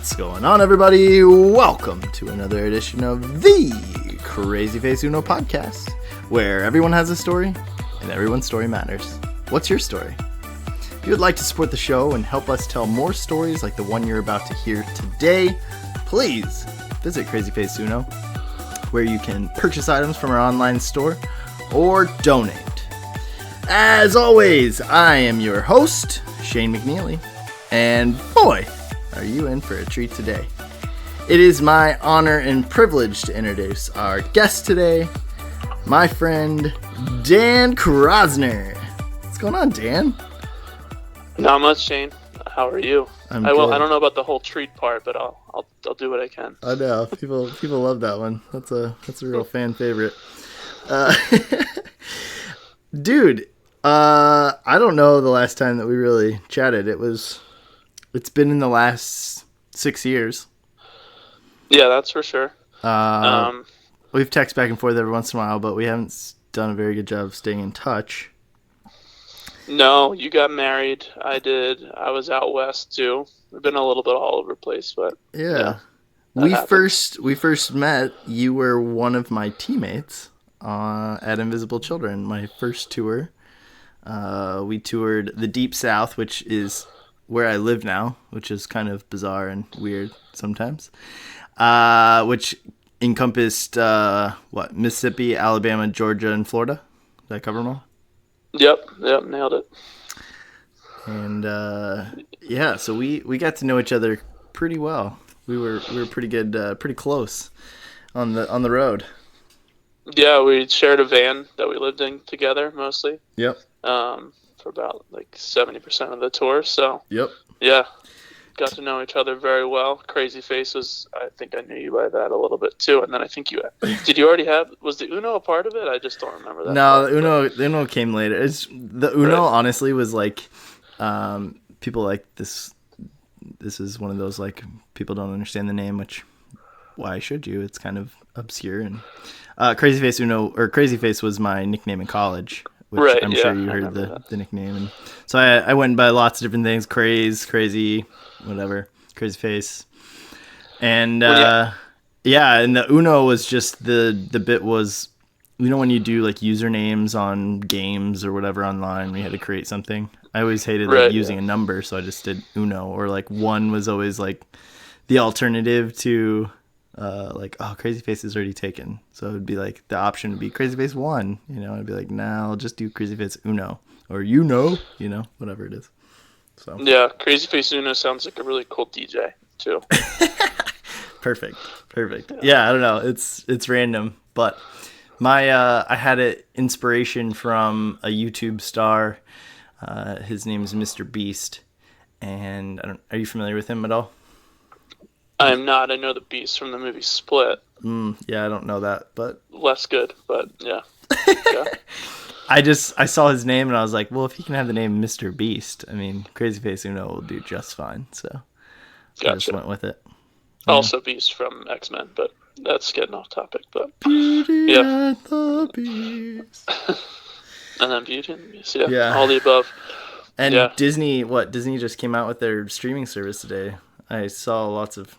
What's going on, everybody? Welcome to another edition of the CrazyFaceUno Podcast, where everyone has a story and everyone's story matters. What's your story? If you would like to support the show and help us tell more stories like the one you're about to hear today, please visit CrazyFaceUno, where you can purchase items from our online store or donate. As always, I am your host, Shane McNeely, and boy, are you in for a treat today. It is my honor and privilege to introduce our guest today, my friend, Dan Kroszner. What's going on, Dan? Not much, Shane. How are you? I don't know about the whole treat part, but I'll do what I can. I know people love that one. That's a real fan favorite. Dude, I don't know the last time that we really chatted. It's been in the last 6 years. Yeah, that's for sure. We've texted back and forth every once in a while, but we haven't done a very good job of staying in touch. No, you got married. I did. I was out west too. We've been a little bit all over the place, but yeah. We first met. You were one of my teammates at Invisible Children, my first tour. We toured the Deep South, which is where I live now, which is kind of bizarre and weird sometimes, which encompassed Mississippi, Alabama, Georgia, and Florida. Did I cover them all? Yep, nailed it. And so we got to know each other pretty well. We were pretty good, pretty close on the road. Yeah, we shared a van that we lived in together mostly. Yep. For about like 70% of the tour. So yep. Yeah, got to know each other very well. Crazy Face I think I knew you by that a little bit too, and then I think was the Uno a part of it? I just don't remember that. No, the Uno came later. The Uno honestly was like, people like this. This is one of those like people don't understand the name, which why should you? It's kind of obscure. And Crazy Face Uno or Crazy Face was my nickname in college. Which right, I'm sure you heard the nickname. And so I went by lots of different things. Crazy, whatever. Crazy Face. And, and the Uno was just the bit was, when you do like usernames on games or whatever online, we had to create something. I always hated using a number, so I just did Uno. Or like one was always like the alternative to... Crazy Face is already taken. So it would be like the option would be Crazy Face 1. I'd be like, nah, I'll just do Crazy Face Uno. Or whatever it is. So yeah, Crazy Face Uno sounds like a really cool DJ too. Perfect. Yeah, I don't know. It's random, but I had an inspiration from a YouTube star. His name is Mr. Beast, and are you familiar with him at all? I am not. I know the Beast from the movie Split. Yeah, I don't know that, but... Less good, but yeah. I saw his name, and I was like, well, if he can have the name Mr. Beast, I mean, Crazy Face Uno will do just fine, so I just went with it. Also Beast from X-Men, but that's getting off topic, but... Beauty and the Beast. And then Beauty and the Beast, yeah. All the above. And Disney just came out with their streaming service today. I saw lots of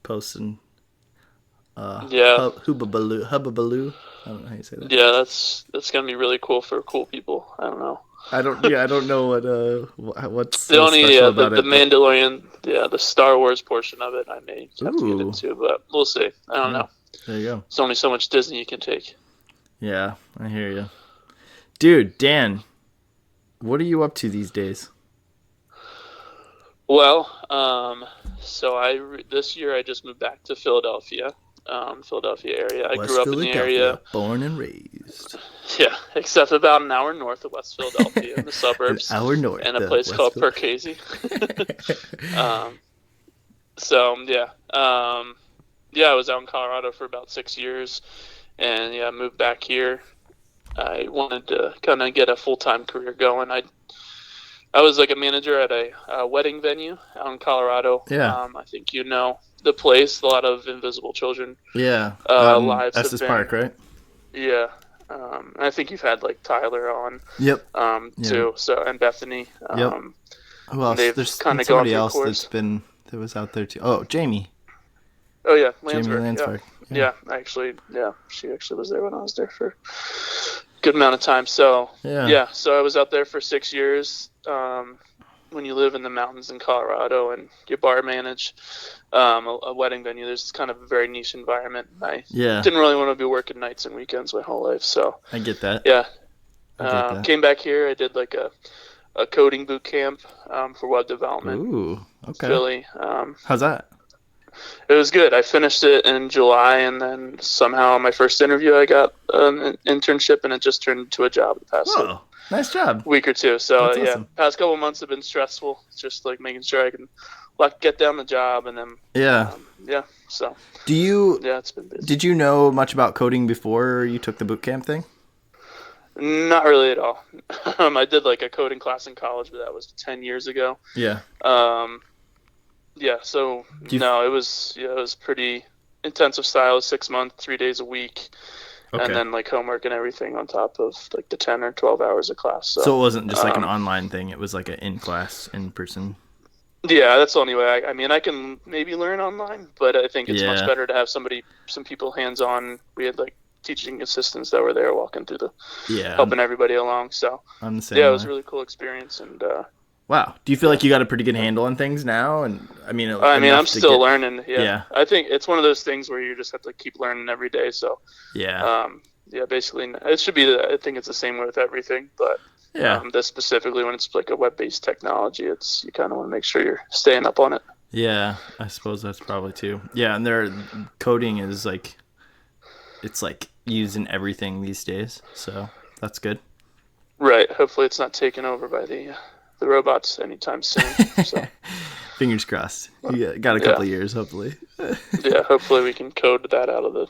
posts and Hubbabaloo. I don't know how you say that. Yeah, that's gonna be really cool for cool people. I don't know. I don't know what's the only special about the Mandalorian, the Star Wars portion of it I may have to get into, but we'll see. I don't know. There you go. There's only so much Disney you can take. Yeah, I hear you. Dude, Dan, what are you up to these days? Well, so this year I just moved back to Philadelphia area. I grew up in the area. Born and raised. Yeah, except about an hour north of West Philadelphia in the suburbs. An hour north. In a place called Perkasie. I was out in Colorado for about 6 years, and I moved back here. I wanted to kind of get a full-time career going. I was like a manager at a wedding venue out in Colorado. Yeah. I think the place, a lot of Invisible Children. Yeah. Lives. Estes Park, right? Yeah. I think you've had like Tyler on. Yep. Too. So and Bethany. Yep. Who else? There's kind of somebody else that's been that was out there too? Oh, Jamie. Oh yeah, Jamie Landsberg. Landsberg. Yeah, she actually was there when I was there for a good amount of time. So so I was out there for 6 years. When you live in the mountains in Colorado and you bar manage a wedding venue, there's kind of a very niche environment. I didn't really want to be working nights and weekends my whole life, so I get that. Yeah, came back here. I did like a coding boot camp for web development. Ooh, okay. Philly. How's that? It was good. I finished it in July, and then somehow on my first interview, I got an internship, and it just turned into a job the past nice job. week or two. So That's awesome. past couple of months have been stressful. It's just like making sure I can get down the job, and then So it's been busy. Did you know much about coding before you took the boot camp thing? Not really at all. I did like a coding class in college, but that was 10 years ago. Yeah. So it was pretty intensive style, 6 months, 3 days a week, and then like homework and everything on top of like the 10 or 12 hours of class. So it wasn't just like an online thing; it was like an in-class, in-person. Yeah, that's the only way. I mean, I can maybe learn online, but I think it's much better to have some people hands-on. We had like teaching assistants that were there walking through helping everybody along. So I'm the same it was a really cool experience. And wow, do you feel like you got a pretty good handle on things now? And I'm still learning. Yeah, I think it's one of those things where you just have to keep learning every day. So basically it should be. I think it's the same way with everything, but this specifically when it's like a web-based technology, you kind of want to make sure you're staying up on it. Yeah, I suppose that's probably too. Yeah, and their coding is like, it's like used in everything these days, so that's good. Right. Hopefully it's not taken over by the robots anytime soon. So. Fingers crossed. You got a couple of years, hopefully. Hopefully we can code that out of the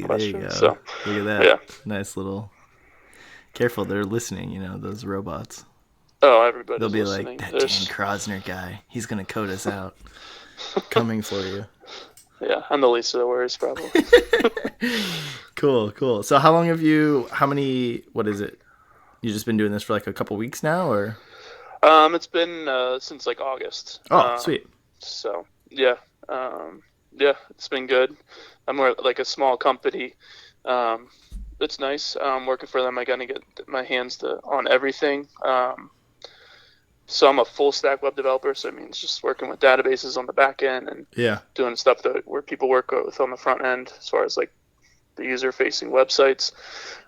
question. There you go. So, look at that. Yeah. Nice little... Careful, they're listening, those robots. Oh, everybody's They'll be listening. like, that Dan Kroszner guy, he's going to code us out. Coming for you. Yeah, I'm the least of the worries, probably. Cool. So what is it? You just been doing this for like a couple weeks now, or? It's been since like August. Oh, sweet. So, it's been good. I'm more like a small company. It's nice. Working for them, I got to get my hands on everything. So I'm a full stack web developer, so it means just working with databases on the back end and doing stuff where people work with on the front end as far as like the user-facing websites.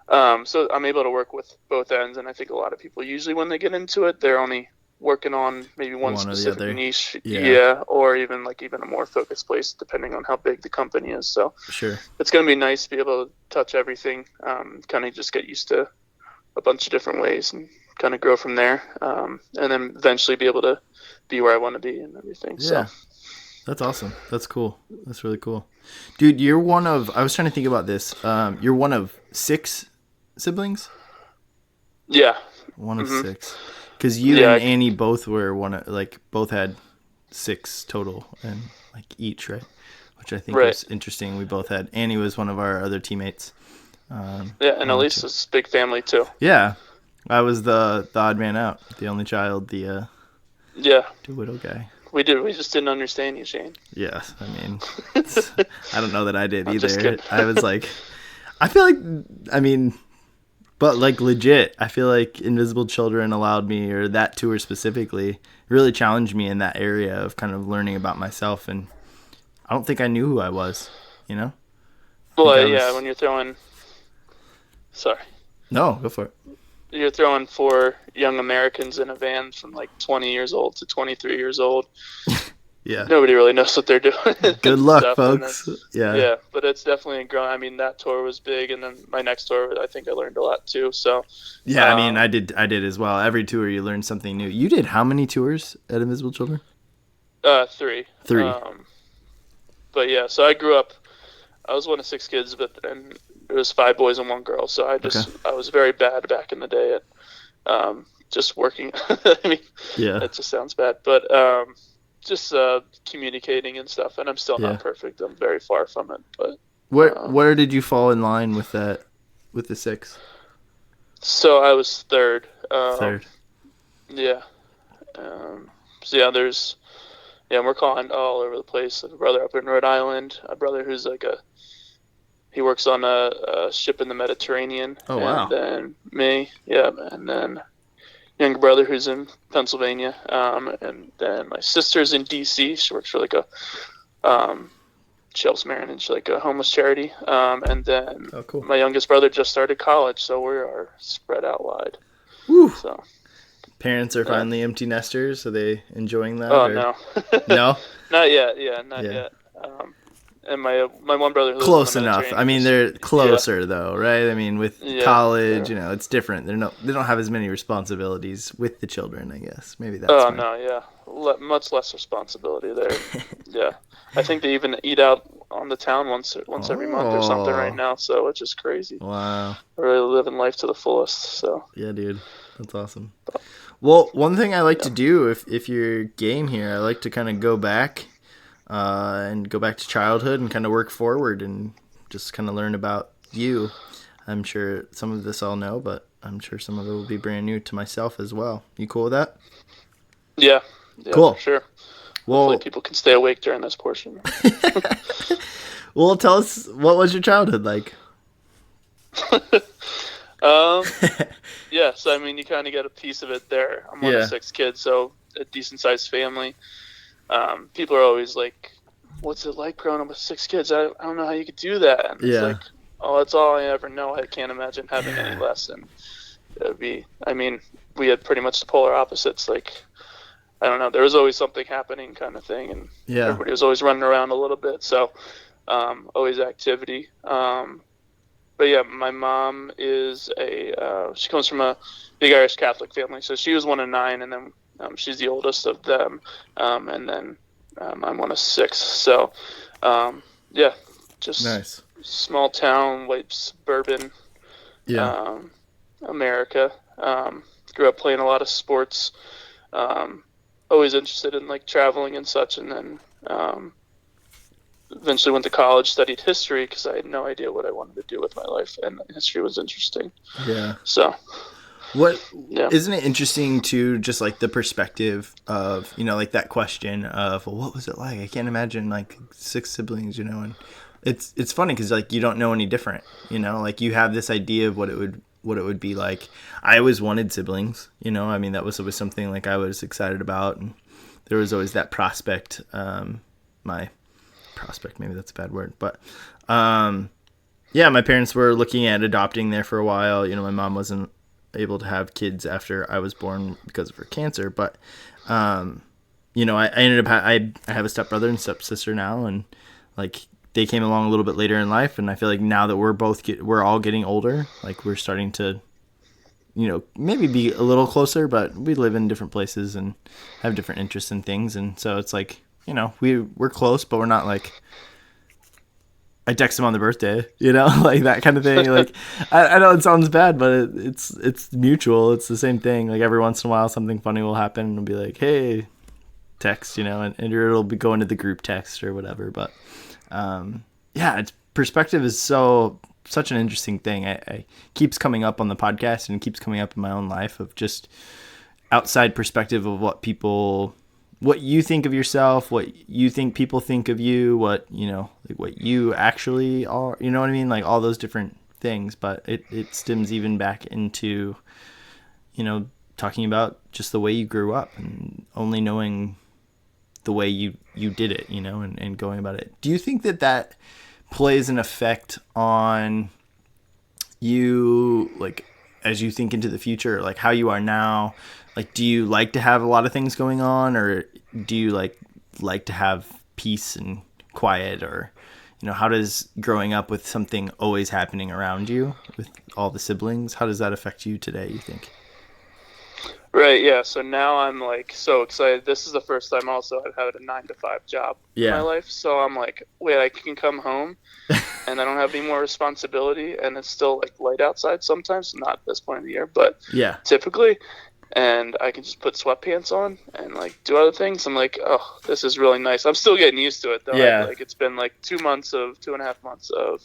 So I'm able to work with both ends, and I think a lot of people usually when they get into it, they're only working on maybe one specific niche, or even a more focused place, depending on how big the company is. So sure, it's going to be nice to be able to touch everything, kind of just get used to a bunch of different ways and kind of grow from there, and then eventually be able to be where I want to be and everything. Yeah. So that's awesome. That's cool. That's really cool. Dude, I was trying to think about this. You're one of 6 siblings? Yeah. One of 6. Because you and Annie both were both had 6 total and like each, right? Which I think was interesting. We both had, Annie was one of our other teammates. And Elise is a big family too. Yeah. I was the odd man out, the only child, the widow guy. We just didn't understand you, Shane. Yeah, I mean, I don't know that I did either. I was like, but like legit, I feel like Invisible Children allowed me, or that tour specifically, really challenged me in that area of kind of learning about myself, and I don't think I knew who I was, Well, when you're throwing... Sorry. No, go for it. You're throwing 4 young Americans in a van from like 20 years old to 23 years old. Yeah. Nobody really knows what they're doing. Good luck, folks. Yeah, but it's definitely growing. I mean, that tour was big, and then my next tour, I think I learned a lot too. So. Yeah, I did as well. Every tour, you learn something new. You did how many tours at Invisible Children? 3. 3. But yeah, so I grew up. I was one of 6 kids, and it was 5 boys and 1 girl. So I was very bad back in the day at just working. I mean, that just sounds bad, but just communicating and stuff. And I'm still not perfect. I'm very far from it. But where did you fall in line with that, with the 6? So I was 3rd. 3rd. Yeah. So yeah, there's Yeah, and we're calling all over the place. I have a brother up in Rhode Island, a brother who's he works on a ship in the Mediterranean. Oh, and wow. then me, yeah, and then younger brother who's in Pennsylvania, and then my sister's in DC. She works for she helps manage a homeless charity, and then Oh, cool. my youngest brother just started college, so we are spread out wide. Woo. So Parents are finally empty nesters. Are they enjoying that? oh or... no, No? not yet. Yeah, not yet. And my one brother who lives Close in the enough. Mediterranean I mean, they're closer though, right? I mean, with college, it's different. They don't have as many responsibilities with the children, I guess. Maybe that's fine. No, yeah. Much less responsibility there. Yeah. I think they even eat out on the town once every month or something right now, so it's just crazy. Wow. Really living life to the fullest, so. Yeah, dude. That's awesome. Well, one thing I like to do, if you're game here, I like to kind of go back and go back to childhood and kind of work forward and just kind of learn about you. I'm sure some of this I'll know, but I'm sure some of it will be brand new to myself as well. You cool with that? Yeah. Cool. For sure. Well, hopefully people can stay awake during this portion. Well, tell us, what was your childhood like? Yeah, so I mean, you kind of get a piece of it there. I'm one of 6 kids, so a decent-sized family. People are always like, what's it like growing up with 6 kids? I don't know how you could do that. And it's like, oh, that's all I ever know. I can't imagine having any less. And we had pretty much the polar opposites. Like, I don't know, there was always something happening kind of thing. And everybody was always running around a little bit. So always activity. But yeah, my mom is she comes from a big Irish Catholic family. So she was one of 9, and then she's the oldest of them. And then I'm one of 6. So, just nice. Small town, white suburban, America. Grew up playing a lot of sports. Always interested in traveling and such, and then eventually went to college, studied history because I had no idea what I wanted to do with my life, and history was interesting. Yeah. So. Isn't it interesting to just the perspective of, that question of, well, what was it like? I can't imagine 6 siblings, and it's funny because you don't know any different, you have this idea of what it would be like. I always wanted siblings, that was always something I was excited about, and there was always that prospect, my prospect, maybe that's a bad word, but my parents were looking at adopting there for a while. My mom wasn't able to have kids after I was born because of her cancer, but I ended up I have a stepbrother and stepsister now, and they came along a little bit later in life, and I feel like now that we're all getting older, we're starting to maybe be a little closer, but we live in different places and have different interests in things, and so it's we're close, but we're not I text him on the birthday, that kind of thing. I know it sounds bad, but it's mutual. It's the same thing. Every once in a while, something funny will happen, and it'll be like, hey, text, and it'll be going to the group text or whatever. But perspective is such an interesting thing. I keeps coming up on the podcast, and it keeps coming up in my own life of just outside perspective of what you think of yourself, what you think people think of you, what you actually are, you know what I mean? All those different things, but it stems even back into, talking about just the way you grew up and only knowing the way you did it, and going about it. Do you think that plays an effect on you, as you think into the future, how you are now? Do you like to have a lot of things going on, or do you like to have peace and quiet, or how does growing up with something always happening around you with all the siblings, how does that affect you today, you think? Right, yeah. So now I'm so excited. This is the first time also I've had a 9-to-5 job in my life. So I'm wait, I can come home and I don't have any more responsibility, and it's still light outside sometimes, not at this point in the year, but typically. And I can just put sweatpants on and do other things. I'm oh, this is really nice. I'm still getting used to it though. Yeah. It's been 2.5 months of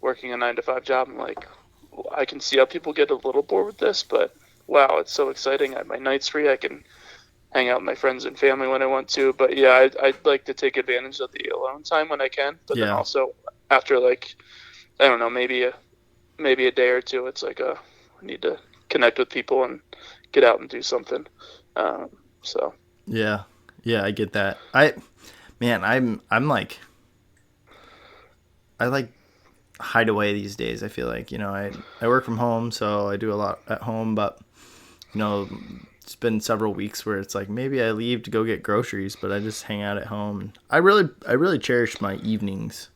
working a 9-to-5 job. I'm I can see how people get a little bored with this, but wow, it's so exciting. I have my nights free. I can hang out with my friends and family when I want to. But yeah, I'd like to take advantage of the alone time when I can. But then also after like, I don't know, maybe a day or two, it's like I need to connect with people and get out and do something. So yeah, I get that. I'm like, I like hide away these days. I feel like, I work from home, so I do a lot at home, but it's been several weeks where it's like maybe I leave to go get groceries, but I just hang out at home. And I really cherish my evenings,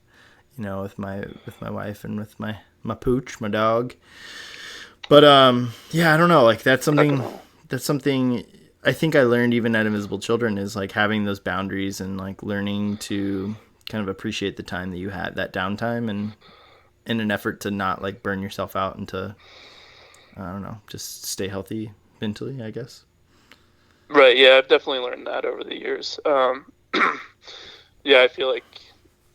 with my wife and with my pooch, my dog. But yeah, I don't know, like that's something I think I learned even at Invisible Children, is like having those boundaries and like learning to kind of appreciate the time that you had, that downtime, and in an effort to not like burn yourself out and to, I don't know, just stay healthy mentally, I guess. Right. Yeah, I've definitely learned that over the years. Yeah, I feel like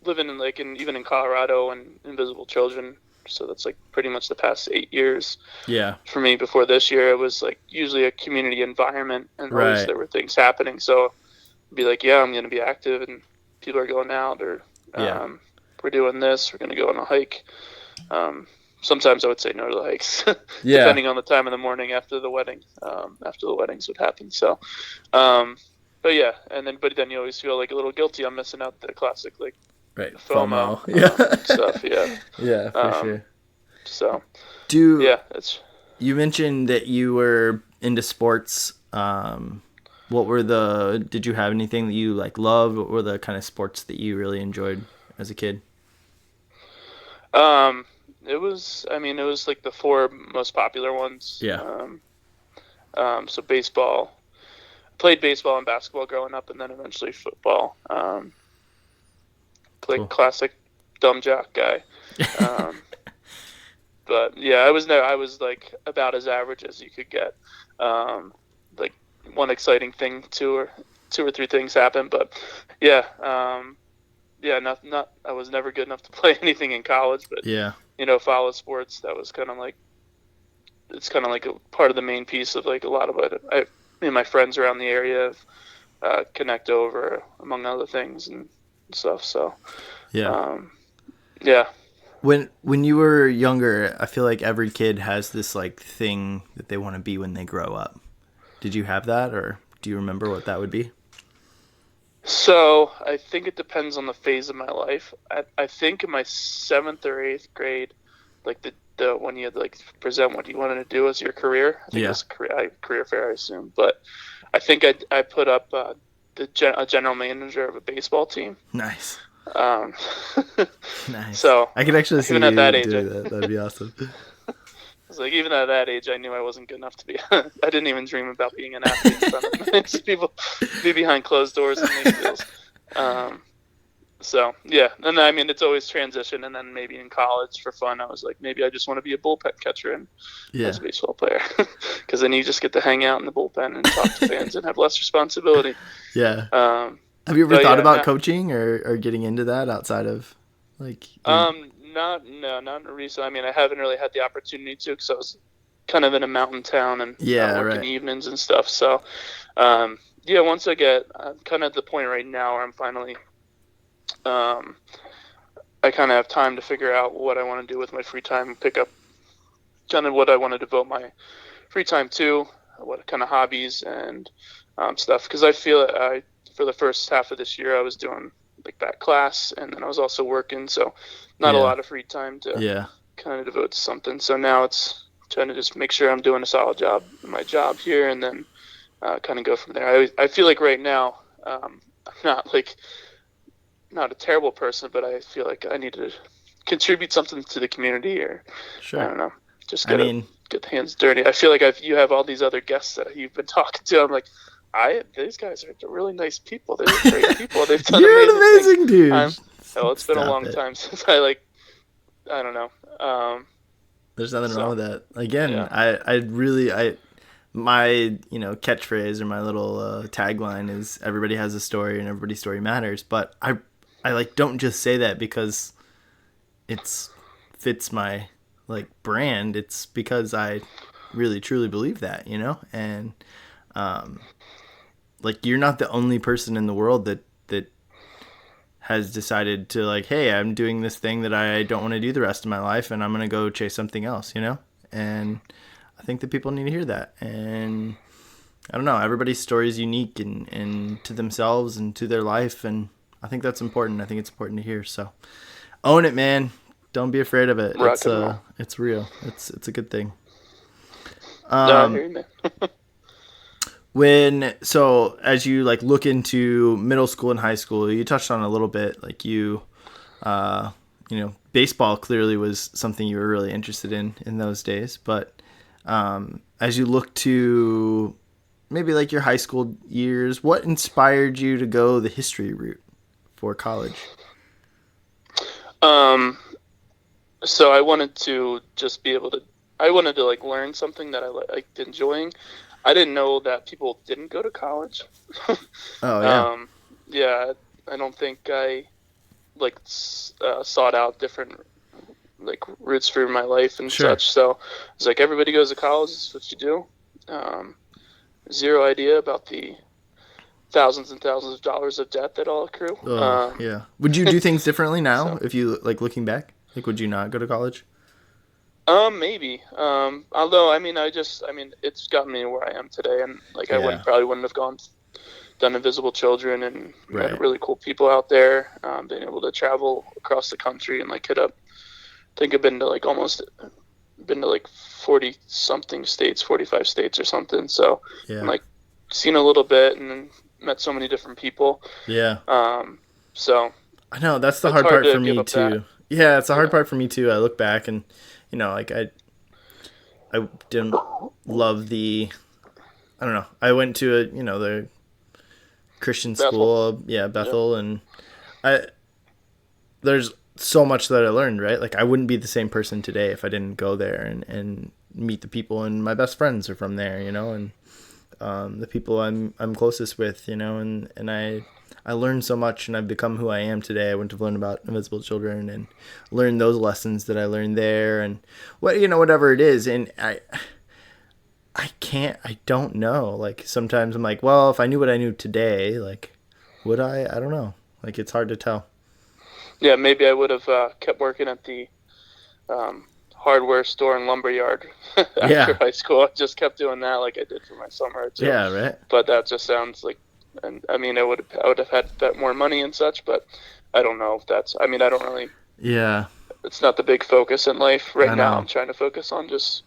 living even in Colorado and Invisible Children, so that's like pretty much the past 8 years. Yeah. For me, before this year, it was like usually a community environment, and always there were things happening. So I'd be like, yeah, I'm going to be active, and people are going out, or we're doing this, we're going to go on a hike. Sometimes I would say no to the hikes, depending on the time of the morning after the wedding, after the weddings would happen. So, but yeah, but then you always feel like a little guilty on missing out the classic, like, FOMO. Stuff. Yeah. Yeah, for sure. So, you mentioned that you were into sports. Did you have anything that you like loved? What were the kind of sports that you really enjoyed as a kid? It was like the four most popular ones. Yeah. So baseball, played baseball and basketball growing up, and then eventually football. Like classic dumb jock guy. But yeah, I was like about as average as you could get. Like one exciting thing, two or three things happened, but yeah, not I was never good enough to play anything in college, but follow sports. That was kind of like, it's kind of like a part of the main piece of like a lot of what me and my friends around the area connect over, among other things and stuff. So When you were younger, I feel like every kid has this like thing that they want to be when they grow up. Did you have that, or do you remember what that would be? So I think it depends on the phase of my life. I think in my 7th or 8th grade, like the when you had like present what you wanted to do as your career. I think it was career fair, I assume. But I think I put up a general manager of a baseball team. Nice. Nice. So I could actually see even at that age, that. That'd be awesome. It's like even at that age, I knew I wasn't good enough to be. I didn't even dream about being an athlete in front of people, be behind closed doors and make deals. So yeah, and I mean it's always transition, and then maybe in college for fun, I was like, maybe I just want to be a bullpen catcher and as a baseball player, because then you just get to hang out in the bullpen and talk to fans and have less responsibility. Yeah. Have you ever thought about coaching or getting into that outside of like? Not recently. I mean, I haven't really had the opportunity to, because I was kind of in a mountain town and working evenings and stuff. So, once I get, I'm kind of at the point right now where I'm finally, I kind of have time to figure out what I want to do with my free time and pick up kind of what I want to devote my free time to, what kind of hobbies and stuff. Because I feel for the first half of this year, I was doing like that class, and then I was also working, so not a lot of free time to kind of devote to something. So now it's trying to just make sure I'm doing a solid job in my job here, and then kind of go from there. I feel like right now I'm not a terrible person, but I feel like I need to contribute something to the community, or I don't know, just get the hands dirty. I feel like you have all these other guests that you've been talking to. I'm like, these guys are really nice people. They're great people. They've done You're an amazing dude. It's been a long time since I don't know. There's nothing wrong with that. Again, my catchphrase or my little tagline is everybody has a story and everybody's story matters. But I like don't just say that because it's fits my like brand. It's because I really truly believe that, and like you're not the only person in the world that has decided to like, hey, I'm doing this thing that I don't want to do the rest of my life, and I'm gonna go chase something else, And I think that people need to hear that. And I don't know, everybody's story is unique and to themselves and to their life, and I think that's important. I think it's important to hear. So own it, man. Don't be afraid of it. It's real. It's a good thing. I hear you, man. So as you like look into middle school and high school, you touched on it a little bit, like baseball clearly was something you were really interested in those days. But as you look to maybe like your high school years, what inspired you to go the history route for college? So I wanted to just be able to, I wanted to like learn something that I liked enjoying. I didn't know that people didn't go to college. Oh, yeah. Yeah, I don't think I like sought out different like routes for my life and such. So it's like everybody goes to college. It's what you do. Zero idea about the thousands and thousands of dollars of debt that all accrue. Yeah. Would you do things differently now if you like looking back? Like, would you not go to college? Maybe. Although, it's gotten me where I am today, and like I probably wouldn't have done Invisible Children and met really cool people out there. Being able to travel across the country and like hit up. I think I've been to like 40 something states, 45 states or something. So I'm like seen a little bit and met so many different people. Yeah. So I know that's the hard part for me too. Yeah, it's a hard part for me too. I look back and like I didn't love I don't know. I went to the Christian school, Bethel, and there's so much that I learned, right? Like I wouldn't be the same person today if I didn't go there and meet the people, and my best friends are from there, and the people I'm closest with, and I learned so much, and I've become who I am today. I went to learn about Invisible Children and learn those lessons that I learned there, and whatever it is. And I don't know. Like sometimes I'm like, well, if I knew what I knew today, like, would I? I don't know. Like it's hard to tell. Yeah, maybe I would have kept working at the hardware store and lumberyard after high school. I just kept doing that like I did for my summer too. Yeah, right. But that just sounds like, and I would have had that more money and such, but I don't know if that's, I don't really. Yeah. It's not the big focus in life right now. I'm trying to focus on just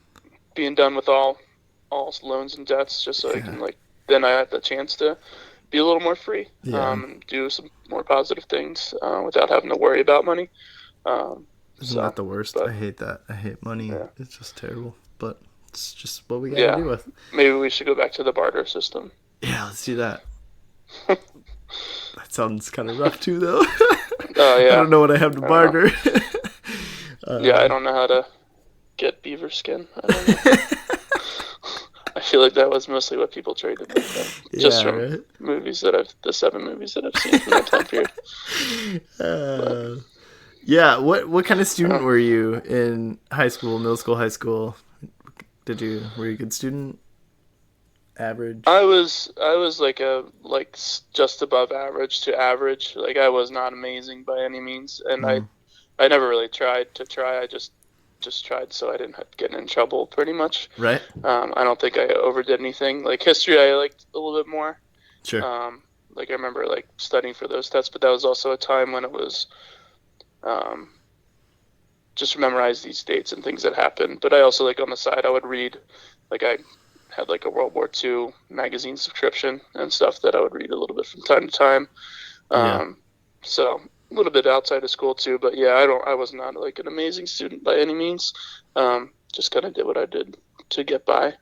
being done with all loans and debts, just so I can then I have the chance to be a little more free, and do some more positive things without having to worry about money. Isn't that the worst? I hate that. I hate money. Yeah. It's just terrible, but it's just what we gotta deal with. Maybe we should go back to the barter system. Yeah, let's do that. That sounds kind of rough too, though. Yeah. I don't know what I have to barter. I don't know how to get beaver skin. I don't know. I feel like that was mostly what people traded with, just from movies the 7 movies that I've seen from that time period. Yeah, what kind of student were you in high school, middle school, high school? Were you a good student? Average? I was like just above average to average. Like I was not amazing by any means, and I never really tried. I just tried so I didn't have to get in trouble pretty much. Right. I don't think I overdid anything. Like history I liked a little bit more. Sure. Like I remember like studying for those tests, but that was also a time when it was just memorize these dates and things that happened. But I also like on the side I would read, like I had like a World War II magazine subscription and stuff that I would read a little bit from time to time. So a little bit outside of school too, but I was not like an amazing student by any means. Just kind of did what I did to get by.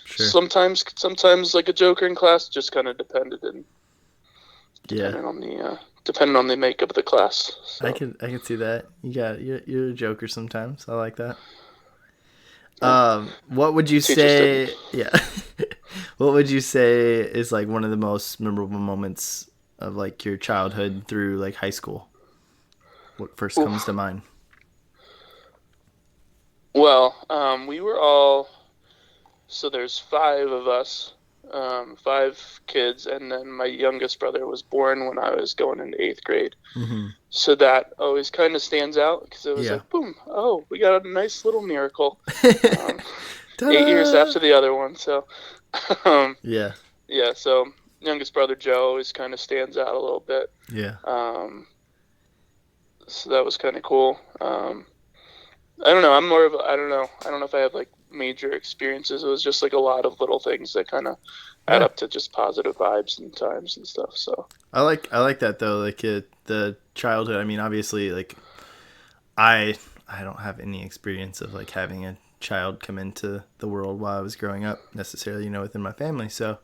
Sure. Sometimes like a joker in class, just kind of depended depending on the makeup of the class. So. I can see that. You're a joker sometimes. I like that. What would you say? Yeah. What would you say is like one of the most memorable moments of like your childhood through like high school? What first comes to mind? Well, we were all, so there's 5 of us 5 kids, and then my youngest brother was born when I was going into 8th grade. Mm-hmm. So that always kind of stands out because it was Yeah. like, boom, oh, we got a nice little miracle. 8 Ta-da! years after the other one. So, Yeah. yeah, so youngest brother Joe always kind of stands out a little bit. Yeah. So that was kind of cool. I don't know. I don't know. I don't know if I have like major experiences. It was just like a lot of little things that kind of add up to just positive vibes and times and stuff. So I like that though. Like the childhood. I mean, obviously, like I don't have any experience of like having a child come into the world while I was growing up necessarily, within my family. So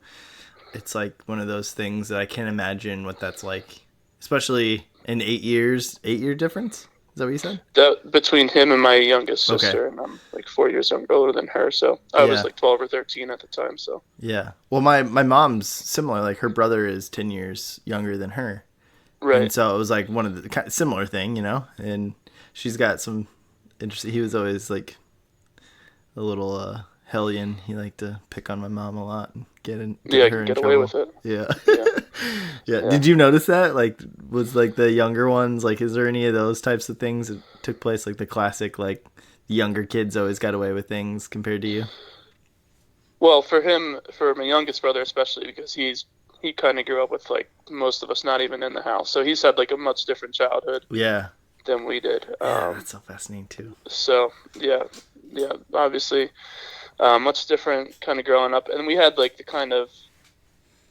it's like one of those things that I can't imagine what that's like, especially in 8 year difference. Is that what you said? that between him and my youngest sister, and I'm like 4 years older than her. So I was like 12 or 13 at the time. So yeah. Well, my mom's similar. Like her brother is 10 years younger than her. right. And so it was like one of the kind of similar thing, and she's got some interesting, he was always like a little hellion. He liked to pick on my mom a lot and get her in get trouble. away with it. Yeah. Yeah. Did you notice that? Like, was like the younger ones, like, is there any of those types of things that took place? Like the classic, like the younger kids always got away with things compared to you? Well, for my youngest brother especially, because he kind of grew up with like most of us not even in the house, so he's had like a much different childhood. Yeah. Than we did. Yeah, that's so fascinating too. So yeah, obviously, much different kind of growing up, and we had like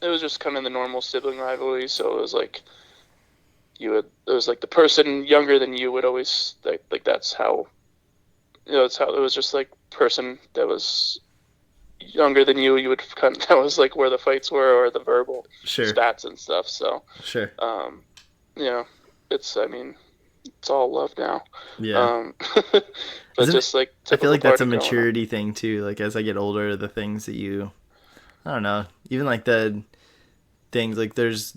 it was just kind of the normal sibling rivalry. So it was like it was like the person younger than you would always like that's how, it's how it was just like person that was younger than you would that was like where the fights were, or the verbal spats and stuff. So sure. It's all love now. Yeah. But just like I feel like that's a maturity thing too. Like as I get older, the things that I don't know, even like the things like there's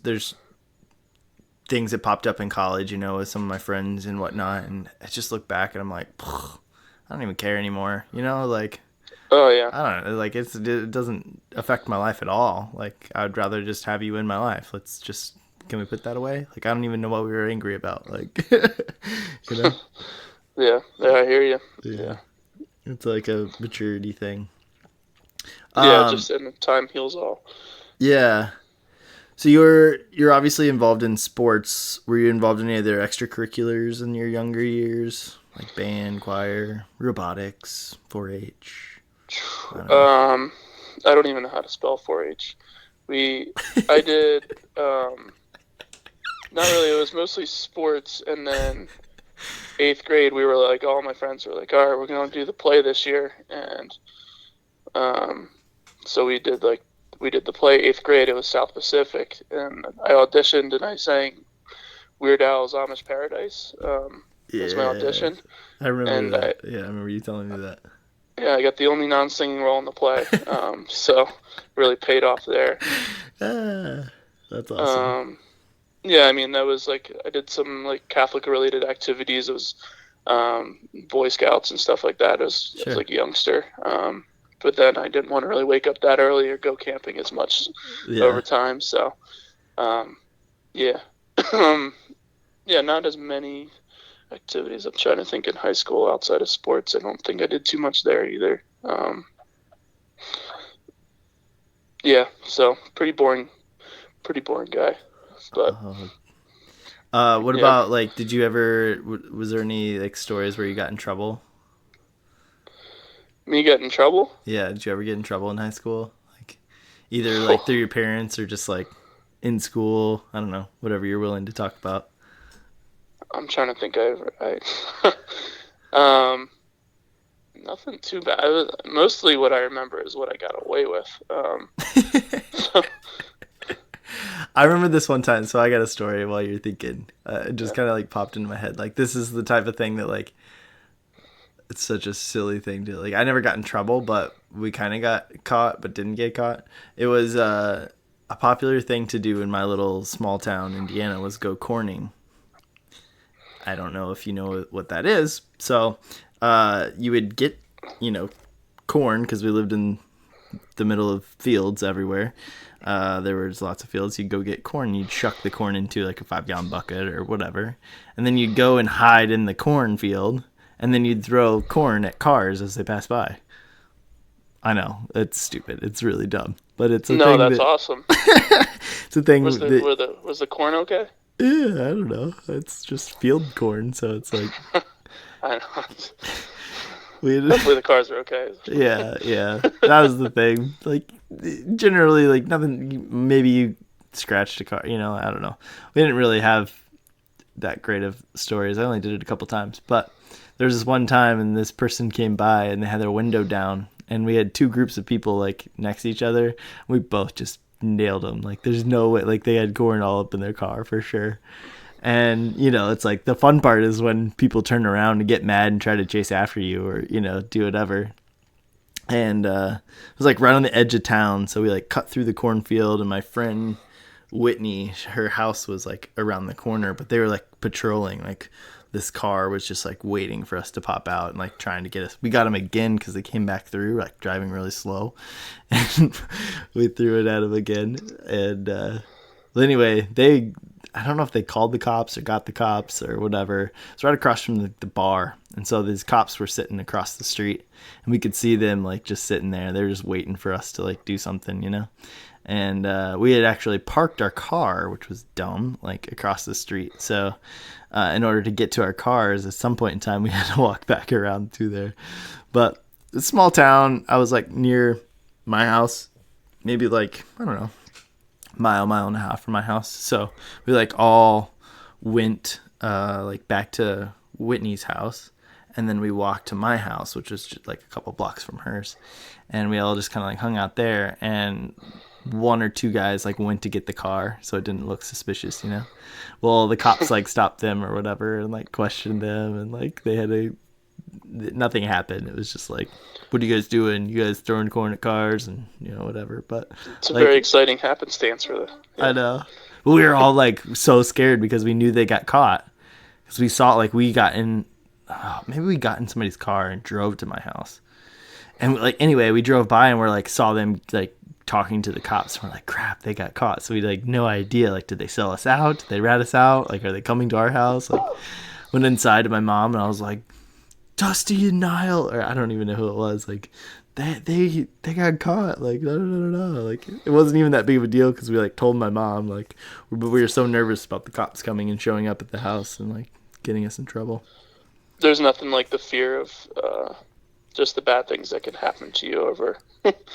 things that popped up in college, with some of my friends and whatnot, and I just look back and I'm like, I don't even care anymore. Like, oh yeah, I don't know, like it doesn't affect my life at all. Like I would rather just have you in my life. Can we put that away? Like, I don't even know what we were angry about. Like, Yeah, I hear you. Yeah. It's like a maturity thing. Yeah, just and time heals all. Yeah. So you're obviously involved in sports. Were you involved in any other extracurriculars in your younger years? Like band, choir, robotics, 4-H? I don't even know how to spell 4-H. I did, not really. It was mostly sports, and then 8th grade, we were like, all my friends were like, all right, we're going to do the play this year. And so we did the play 8th grade. It was South Pacific. And I auditioned and I sang Weird Al's Amish Paradise. Was my audition. I remember that. I remember you telling me that. Yeah, I got the only non-singing role in the play. So really paid off there. That's awesome. Yeah, I mean, that was like, I did some like Catholic related activities. It was Boy Scouts and stuff like that as like a youngster. But then I didn't want to really wake up that early or go camping as much over time. So, yeah. Not as many activities. I'm trying to think in high school outside of sports. I don't think I did too much there either. So pretty boring guy. But what about like, did you ever, was there any like stories where you got in trouble? Me get in trouble? Yeah, did you ever get in trouble in high school? Like either like through your parents or just like in school? I don't know, whatever you're willing to talk about. I'm trying to think. Nothing too bad. Mostly what I remember is what I got away with. I remember this one time, so I got a story while you're thinking. It just kind of like popped into my head. Like, this is the type of thing that like, it's such a silly thing to like. I never got in trouble, but we kind of got caught, but didn't get caught. It was a popular thing to do in my little small town, Indiana, was go corning. I don't know if you know what that is. So you would get, corn, because we lived in the middle of fields everywhere. There was lots of fields. You'd go get corn. You'd shuck the corn into like a 5-gallon bucket or whatever. And then you'd go and hide in the cornfield. And then you'd throw corn at cars as they pass by. I know. It's stupid. It's really dumb. But it's a no, thing that's awesome. It's a thing. Was the corn okay? Yeah, I don't know. It's just field corn, so it's like... I know. Hopefully the cars are okay. Yeah. That was the thing. Like, generally, like, nothing... Maybe you scratched a car, I don't know. We didn't really have that great of stories. I only did it a couple times. But there was this one time, and this person came by, and they had their window down, and we had two groups of people, like, next to each other. We both just nailed them. Like, there's no way. Like, they had corn all up in their car for sure. And it's like the fun part is when people turn around and get mad and try to chase after you or do whatever. And it was like right on the edge of town, so we like cut through the cornfield, and my friend Whitney, her house was like around the corner, but they were like patrolling. Like, this car was just like waiting for us to pop out and like trying to get us. We got them again because they came back through, like driving really slow, and we threw it at them again. And but anyway, I don't know if they called the cops or got the cops or whatever. It's right across from the bar, and so these cops were sitting across the street, and we could see them like just sitting there. They were just waiting for us to like do something, And we had actually parked our car, which was dumb, like across the street. So in order to get to our cars, at some point in time, we had to walk back around through there. But it's a small town. I was like near my house, maybe like, I don't know, mile and a half from my house. So we like all went like back to Whitney's house, and then we walked to my house, which was just like a couple blocks from hers. And we all just kind of like hung out there, and one or two guys like went to get the car so it didn't look suspicious, Well, the cops like stopped them or whatever and like questioned them, and like nothing happened. It was just like, what are you guys doing? You guys throwing corn at cars and whatever. But it's a very exciting happenstance for the... Yeah. I know. We were all like so scared because we knew they got caught, because we saw like maybe we got in somebody's car and drove to my house, and like anyway we drove by and we're like saw them like talking to the cops, and we're like, crap, they got caught. So we like no idea, like, did they sell us out? Did they rat us out? Like, are they coming to our house? Like, went inside to my mom and I was like, Dusty and Niall, or I don't even know who it was, like they got caught, like no. Like, it wasn't even that big of a deal because we like told my mom, like, but we were so nervous about the cops coming and showing up at the house and like getting us in trouble. There's nothing like the fear of just the bad things that can happen to you over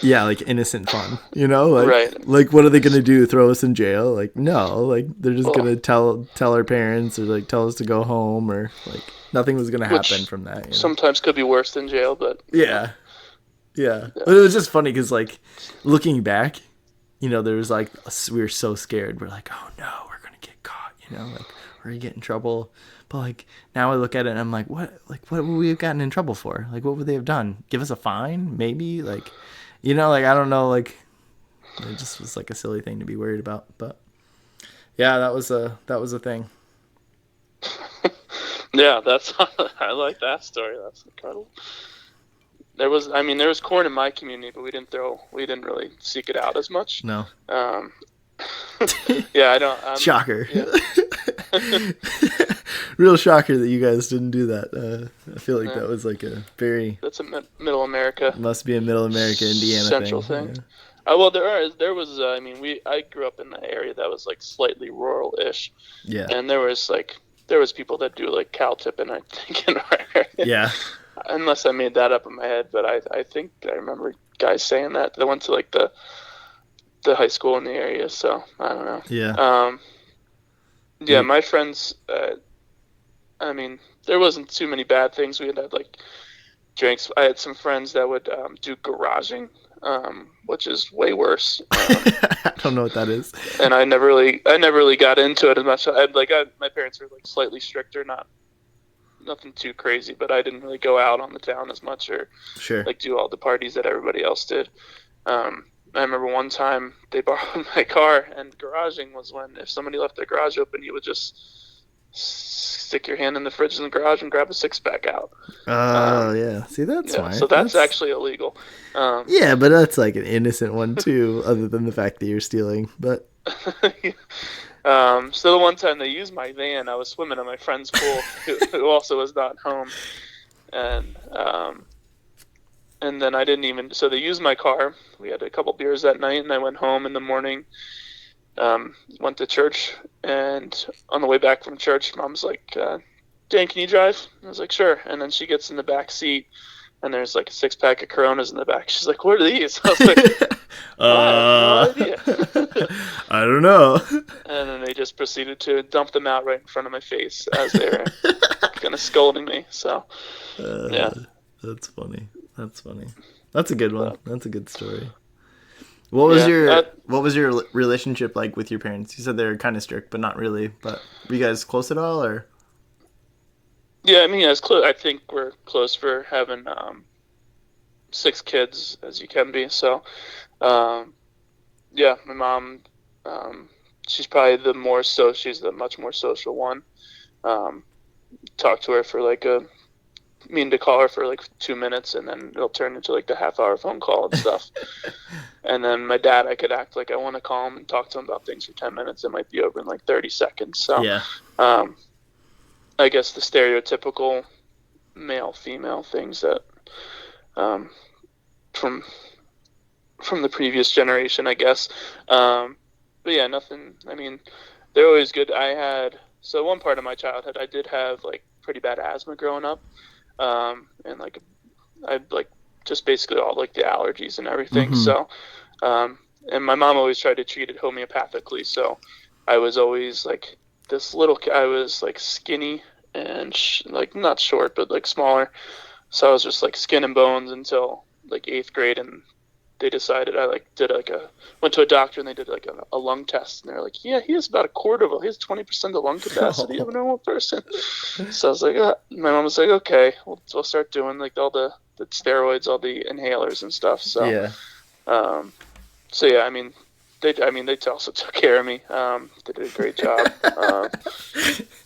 yeah, like innocent fun, like, right. Like, what are they gonna do, throw us in jail? Like, no, like they're just gonna tell our parents or like tell us to go home, or like nothing was gonna happen from that. Sometimes could be worse than jail, but yeah. But it was just funny because like looking back, there was like we were so scared. We're like, oh no, we're gonna get caught, like we're gonna get in trouble. But like now I look at it and I'm like, what would we have gotten in trouble for? Like, what would they have done? Give us a fine? Maybe, like, like, I don't know, like, it just was like a silly thing to be worried about. But yeah, that was a thing. Yeah, I like that story. That's incredible. There was corn in my community, but we didn't really seek it out as much. No. Yeah, I don't. Shocker. Yeah. Real shocker that you guys didn't do that. I feel like that was like a very... That's a Middle America. Must be a Middle America, Indiana Central thing. Yeah. Well, there was. I grew up in an area that was like slightly rural-ish. Yeah. And there was people that do like cow tipping, I think, in our area. Yeah. Unless I made that up in my head, but I think I remember guys saying that. They went to like the high school in the area, so I don't know. Yeah. Yeah, my friends. There wasn't too many bad things. We had like drinks. I had some friends that would do garaging, which is way worse. I don't know what that is. And I never really got into it as much. My parents were like slightly stricter, nothing too crazy, but I didn't really go out on the town as much or like do all the parties that everybody else did. I remember one time they borrowed my car, and garaging was when if somebody left their garage open, you would just stick your hand in the fridge in the garage and grab a six-pack out. Yeah. See, that's Yeah, smart. so that's actually illegal. Yeah, but that's like an innocent one too, other than the fact that you're stealing. But so the one time they used my van, I was swimming in my friend's pool, who also was not home, and then I didn't even. So they used my car. We had a couple beers that night, and I went home in the morning. Went to church, and on the way back from church, Mom's like, "Dan, can you drive?" I was like, "Sure." And then she gets in the back seat, and there's like a six-pack of Coronas in the back. She's like, "What are these?" I was like, I have no idea. I don't know. And then they just proceeded to dump them out right in front of my face as they were kind of scolding me. So, yeah. That's funny. That's a good one. That's a good story. What was your relationship like with your parents? You said they were kind of strict, but not really. But were you guys close at all, or? Yeah, I mean, as close. I think we're close for having 6 kids as you can be. So, yeah, my mom, she's probably she's the much more social one. Talk to her for to call her for 2 minutes, and then it'll turn into the half-hour phone call and stuff. And then my dad, I could act like I want to call him and talk to him about things for 10 minutes. It might be over in 30 seconds. So, yeah. I guess the stereotypical male-female things that from the previous generation, I guess. But yeah, nothing. I mean, they're always good. So one part of my childhood, I did have pretty bad asthma growing up. And I just basically all the allergies and everything. Mm-hmm. So, and my mom always tried to treat it homeopathically. So I was always this little, I was skinny and not short, but smaller. So I was just skin and bones until 8th grade. And they decided I went to a doctor and they did a lung test, and they're like, yeah, he has about he has 20% of the lung capacity of a normal person. So I was like, my mom was like, okay, we'll start doing all the steroids, all the inhalers and stuff. So yeah. So yeah, I mean they also took care of me. They did a great job.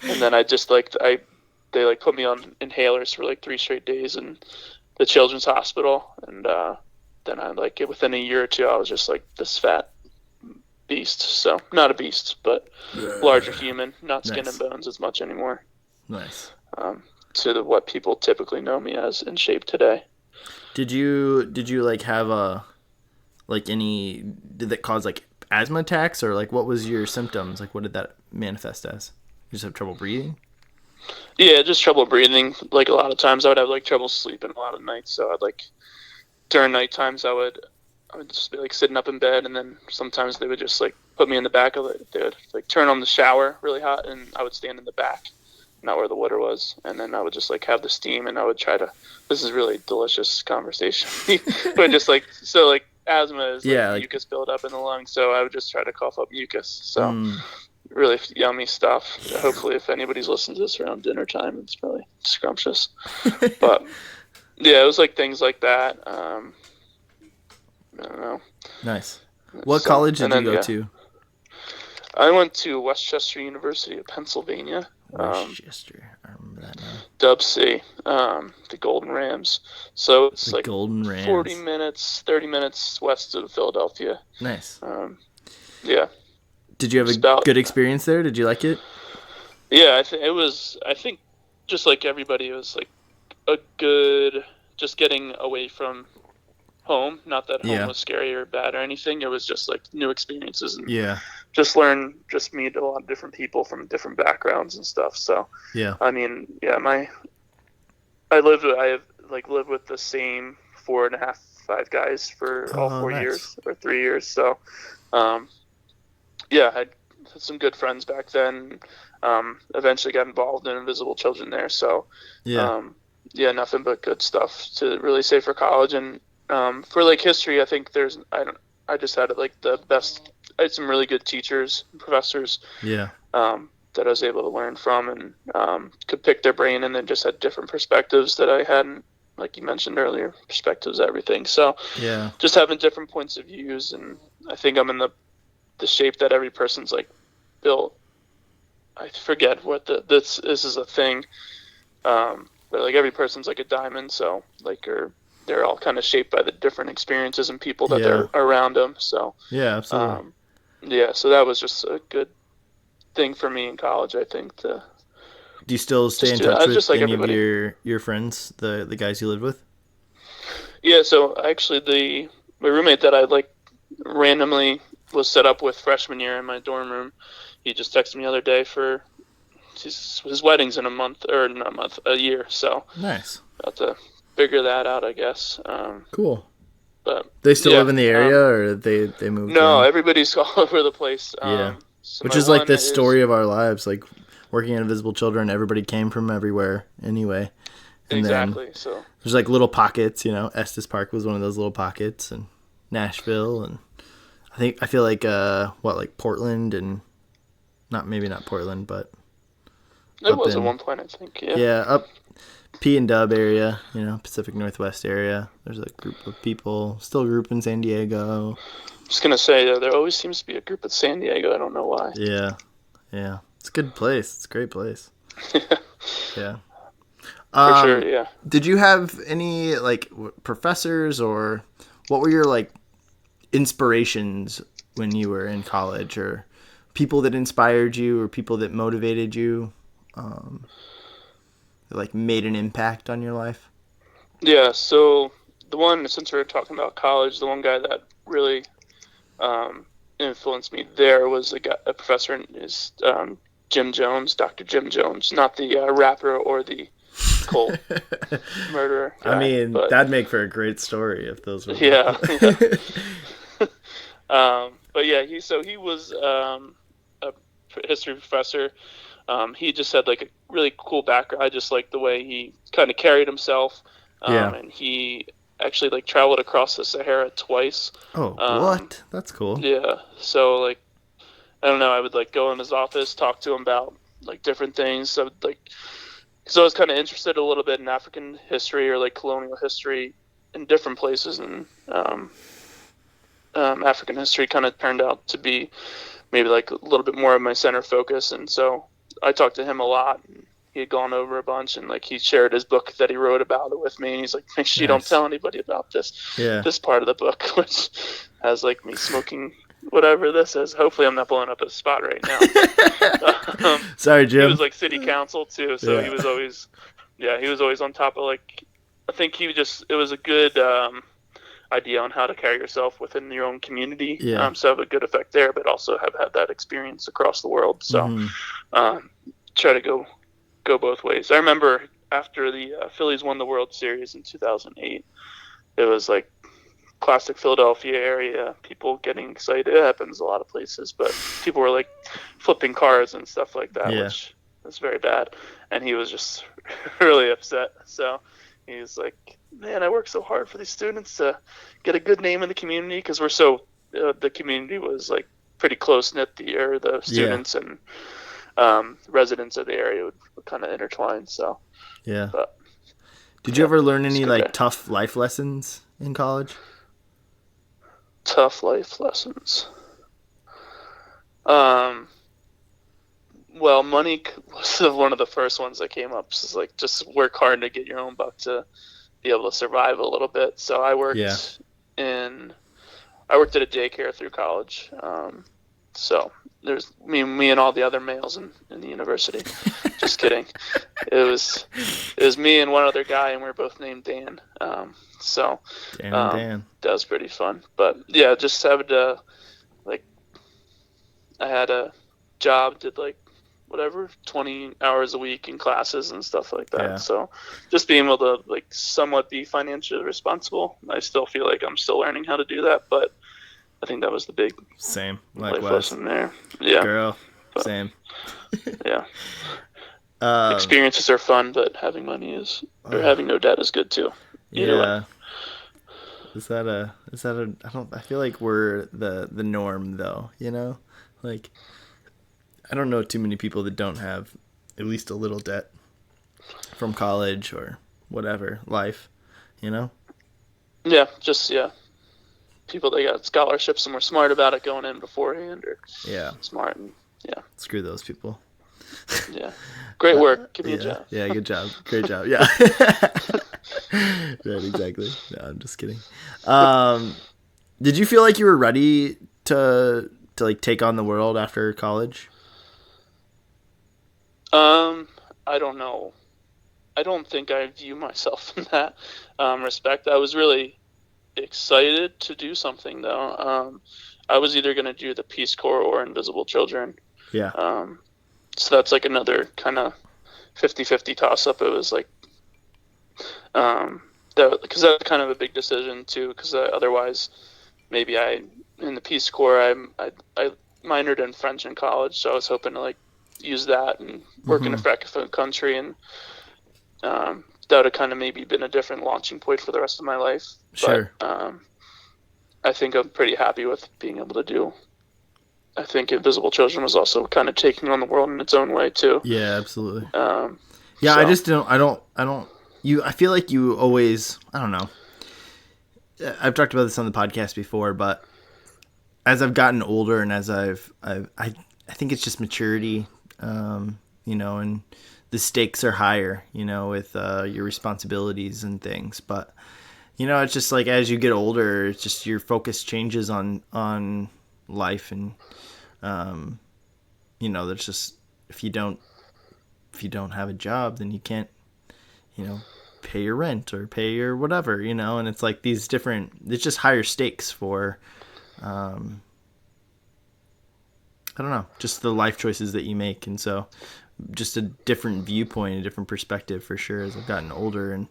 And then I just they put me on inhalers for 3 straight days in the children's hospital, and then I within a year or two, I was just this fat beast. So not a beast, but larger human, not skin and bones as much anymore. Nice. To what people typically know me as in shape today. Did you have did that cause asthma attacks, or what was your symptoms? What did that manifest as? You just have trouble breathing? Yeah, just trouble breathing. A lot of times I would have trouble sleeping a lot of nights. So I'd during night times I would just be sitting up in bed, and then sometimes they would just put me in the back of it. They would turn on the shower really hot, and I would stand in the back, not where the water was, and then I would just have the steam, and I would try to. This is really delicious conversation, but just asthma is mucus buildup in the lungs, so I would just try to cough up mucus. So really yummy stuff. Hopefully, if anybody's listening to this around dinner time, it's probably scrumptious, but. Yeah, it was things like that. I don't know. Nice. What college did you go to? I went to Westchester University of Pennsylvania. Westchester, I remember that now. Dub C, the Golden Rams. So it's Golden Rams. 30 minutes west of Philadelphia. Nice. Yeah. Did you have a good experience there? Did you like it? Yeah, I think just like everybody, it was a good, just getting away from home. Not that home was scary or bad or anything. It was just new experiences, and just meet a lot of different people from different backgrounds and stuff. So I mean, I have lived with the same 4.5, 5 guys for all 4 years or 3 years. So I had some good friends back then. Eventually got involved in Invisible Children there. So nothing but good stuff to really say for college. And for history, I think I just had the best. I had some really good teachers and professors that I was able to learn from, and could pick their brain, and then just had different perspectives that I hadn't, like you mentioned earlier, perspectives, everything. So just having different points of views, and I think I'm in the shape that every person's built I forget what this is a thing. But like every person's like a diamond, so like they're all kind of shaped by the different experiences and people that they're around them. So yeah, absolutely. So that was just a good thing for me in college, I think. To Do you still stay in touch with just like any everybody. of your friends, the guys you lived with? Yeah, so actually my roommate that I like randomly was set up with freshman year in my dorm room. He just texted me the other day for his wedding's in a month, or not a month, a year. So nice. About to figure that out, I guess. Cool. But they still live in the area, or they moved? No, around? everybody's all over the place. Yeah. So which is like the story of our lives, like working at Invisible Children. Everybody came from everywhere anyway. And exactly. Then so there's like little pockets, Estes Park was one of those little pockets, and Nashville, and I feel like like Portland, and maybe not Portland, but it was at one point, I think. Yeah. Yeah, up P and Dub area, Pacific Northwest area. There's a group of people, still a group in San Diego. I was gonna say there always seems to be a group at San Diego. I don't know why. Yeah. It's a good place. It's a great place. Yeah. For sure, yeah. Did you have any like professors, or what were your like inspirations when you were in college, or people that inspired you, or people that motivated you, that like made an impact on your life? Yeah. So since we're talking about college, the one guy that really influenced me there was a professor, is Jim Jones, Dr. Jim Jones, not the rapper or the Cole murderer guy, I mean, that'd make for a great story if those were. Yeah. But yeah, he was a history professor. He just had like a really cool background. I just liked the way he kind of carried himself. And he actually like traveled across the Sahara twice. Oh, what? That's cool. Yeah. So like, I don't know. I would like go in his office, talk to him about like different things. So like. So I was kind of interested a little bit in African history or like colonial history in different places, and African history kind of turned out to be maybe like a little bit more of my center focus. And so I talked to him a lot. And he had gone over a bunch, and like he shared his book that he wrote about it with me. And he's like, make sure you don't tell anybody about this part of the book, which has like me smoking whatever this is. Hopefully I'm not blowing up his spot right now. Sorry, Jim. He was like city council too, so he was always on top of like, I think it was a good idea on how to carry yourself within your own community. So have a good effect there, but also have had that experience across the world. So try to go both ways. I remember after the Phillies won the World Series in 2008, it was like classic Philadelphia area, people getting excited. It happens a lot of places, but people were like flipping cars and stuff like that, which was very bad. And he was just really upset. So he was like, man, I worked so hard for these students to get a good name in the community, because we're so the community was like pretty close knit. The students and residents of the area would kind of intertwine. So but, did you ever learn any like tough life lessons in college? Tough life lessons. Well, money was one of the first ones that came up. So it's like, just work hard to get your own buck to be able to survive a little bit. So I worked at a daycare through college. So there's me and all the other males in the university. Just kidding. It was me and one other guy, and we were both named Dan. Dan. That was pretty fun. But yeah, just having to I had a job, did like 20 hours a week in classes and stuff like that. Yeah. So just being able to like somewhat be financially responsible. I still feel like I'm still learning how to do that, but I think that was the big life lesson there. Yeah. Girl. But, same. Yeah. Experiences are fun, but having money having no debt is good too. Yeah. Is that I feel like we're the norm though, Like, I don't know too many people that don't have at least a little debt from college or whatever life, Yeah, people that got scholarships and were smart about it going in beforehand, or smart and screw those people. Yeah. Great work. Give me a job. Yeah, good job. Great job. Yeah. Right, exactly. No, I'm just kidding. Did you feel like you were ready to like take on the world after college? I don't know. I don't think I view myself in that respect. I was really excited to do something though. I was either going to do the Peace Corps or Invisible Children. Yeah. So that's like another kind of 50-50 toss up. It was like, because that's kind of a big decision too, because otherwise maybe in the Peace Corps, I minored in French in college. So I was hoping to like use that and work in a francophone country, and that would have kind of maybe been a different launching point for the rest of my life. Sure. But I think I'm pretty happy with being able to do. I think Invisible Children was also kind of taking on the world in its own way too. Yeah, absolutely. Yeah, so. I just don't. I feel like you always. I don't know. I've talked about this on the podcast before, but as I've gotten older and as I think it's just maturity, and the stakes are higher, with your responsibilities and things. But it's just like as you get older, it's just your focus changes on life, and there's just if you don't have a job, then you can't pay your rent or pay your whatever, and it's like it's just higher stakes for I don't know, just the life choices that you make. And so just a different viewpoint, a different perspective for sure as I've gotten older, and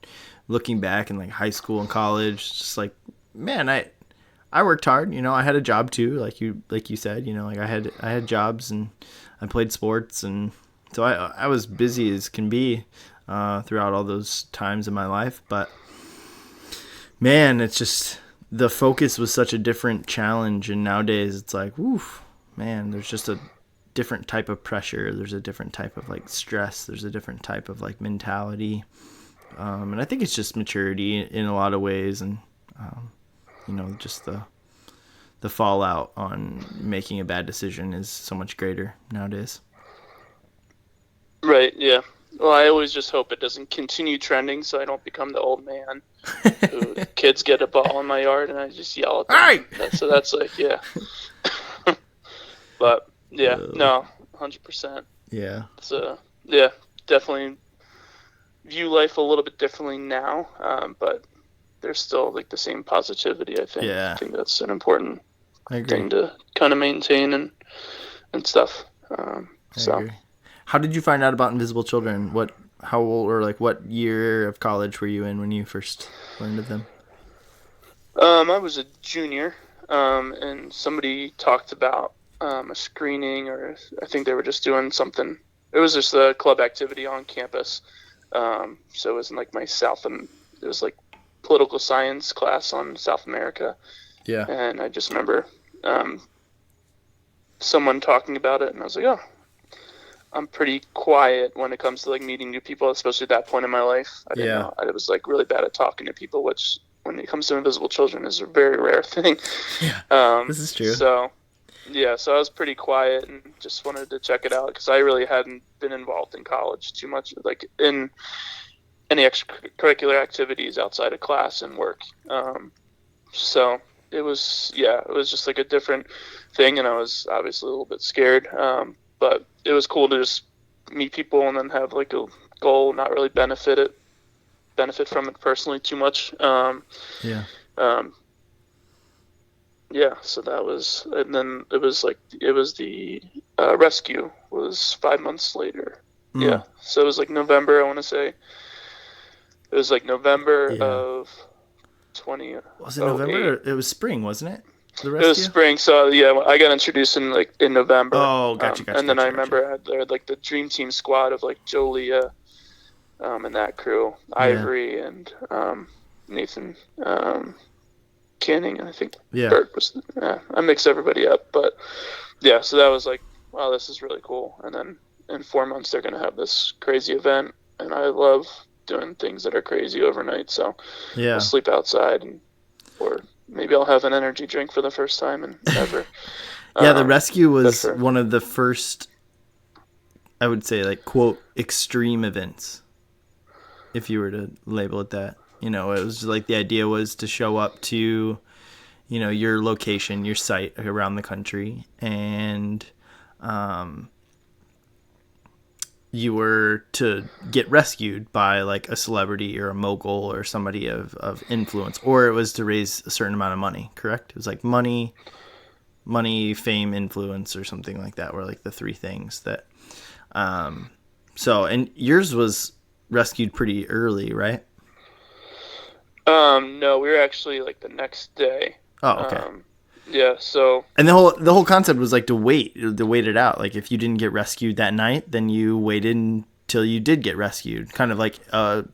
looking back in like high school and college, just like, man, I worked hard, I had a job too. Like you said, like I had jobs and I played sports. And so I was busy as can be, throughout all those times in my life. But man, it's just, the focus was such a different challenge. And nowadays it's like, woof, man, there's just a different type of pressure. There's a different type of like stress. There's a different type of like mentality. And I think it's just maturity in a lot of ways. And, just the fallout on making a bad decision is so much greater nowadays. Right. Yeah. Well, I always just hope it doesn't continue trending, so I don't become the old man who kids get a ball in my yard and I just yell at them. Right. So that's like, yeah. But yeah, no, 100%. Yeah. So yeah, definitely view life a little bit differently now, but there's still like the same positivity. I think. Yeah. I think that's an important I agree. thing to kind of maintain and stuff. I agree. How did you find out about Invisible Children? How old, or like what year of college were you in when you first learned of them? I was a junior, and somebody talked about a screening, or I think they were just doing something. It was just a club activity on campus. So it wasn't like it was like political science class on South America. Yeah. And I just remember someone talking about it, and I was like, oh, I'm pretty quiet when it comes to like meeting new people, especially at that point in my life. I didn't know. I was like really bad at talking to people, which when it comes to Invisible Children is a very rare thing. Yeah, this is true. So I was pretty quiet and just wanted to check it out because I really hadn't been involved in college too much, like in any extracurricular activities outside of class and work. So it was just like a different thing, and I was obviously a little bit scared. But it was cool to just meet people and then have like a goal, not really benefit from it personally too much. Yeah, so that was, and then it was the rescue was 5 months later. Yeah, so it was like November, I want to say. It was like November of 20. Was it November? It was spring, wasn't it? It was spring, so yeah, I got introduced in November. Oh, gotcha. And then I remember I had like the dream team squad of like Jolia, and that crew, Ivory and Nathan Canning, and I think Bert was. I mixed everybody up, but yeah, so that was like, wow, this is really cool. And then in 4 months they're gonna have this crazy event, and I love doing things that are crazy overnight. So I'll sleep outside, or maybe I'll have an energy drink for the first time in ever. The rescue was one of the first I would say like quote extreme events, if you were to label it that. You know, it was like the idea was to show up to, you know, your location, your site around the country, and you were to get rescued by like a celebrity or a mogul or somebody of influence, or it was to raise a certain amount of money, correct? It was like money, fame, influence, or something like that were like the three things that, so, and yours was rescued pretty early, right? No, we were actually like the next day. Oh, okay. Yeah, so. And the whole concept was like to wait it out. Like if you didn't get rescued that night, then you waited until you did get rescued. Kind of like a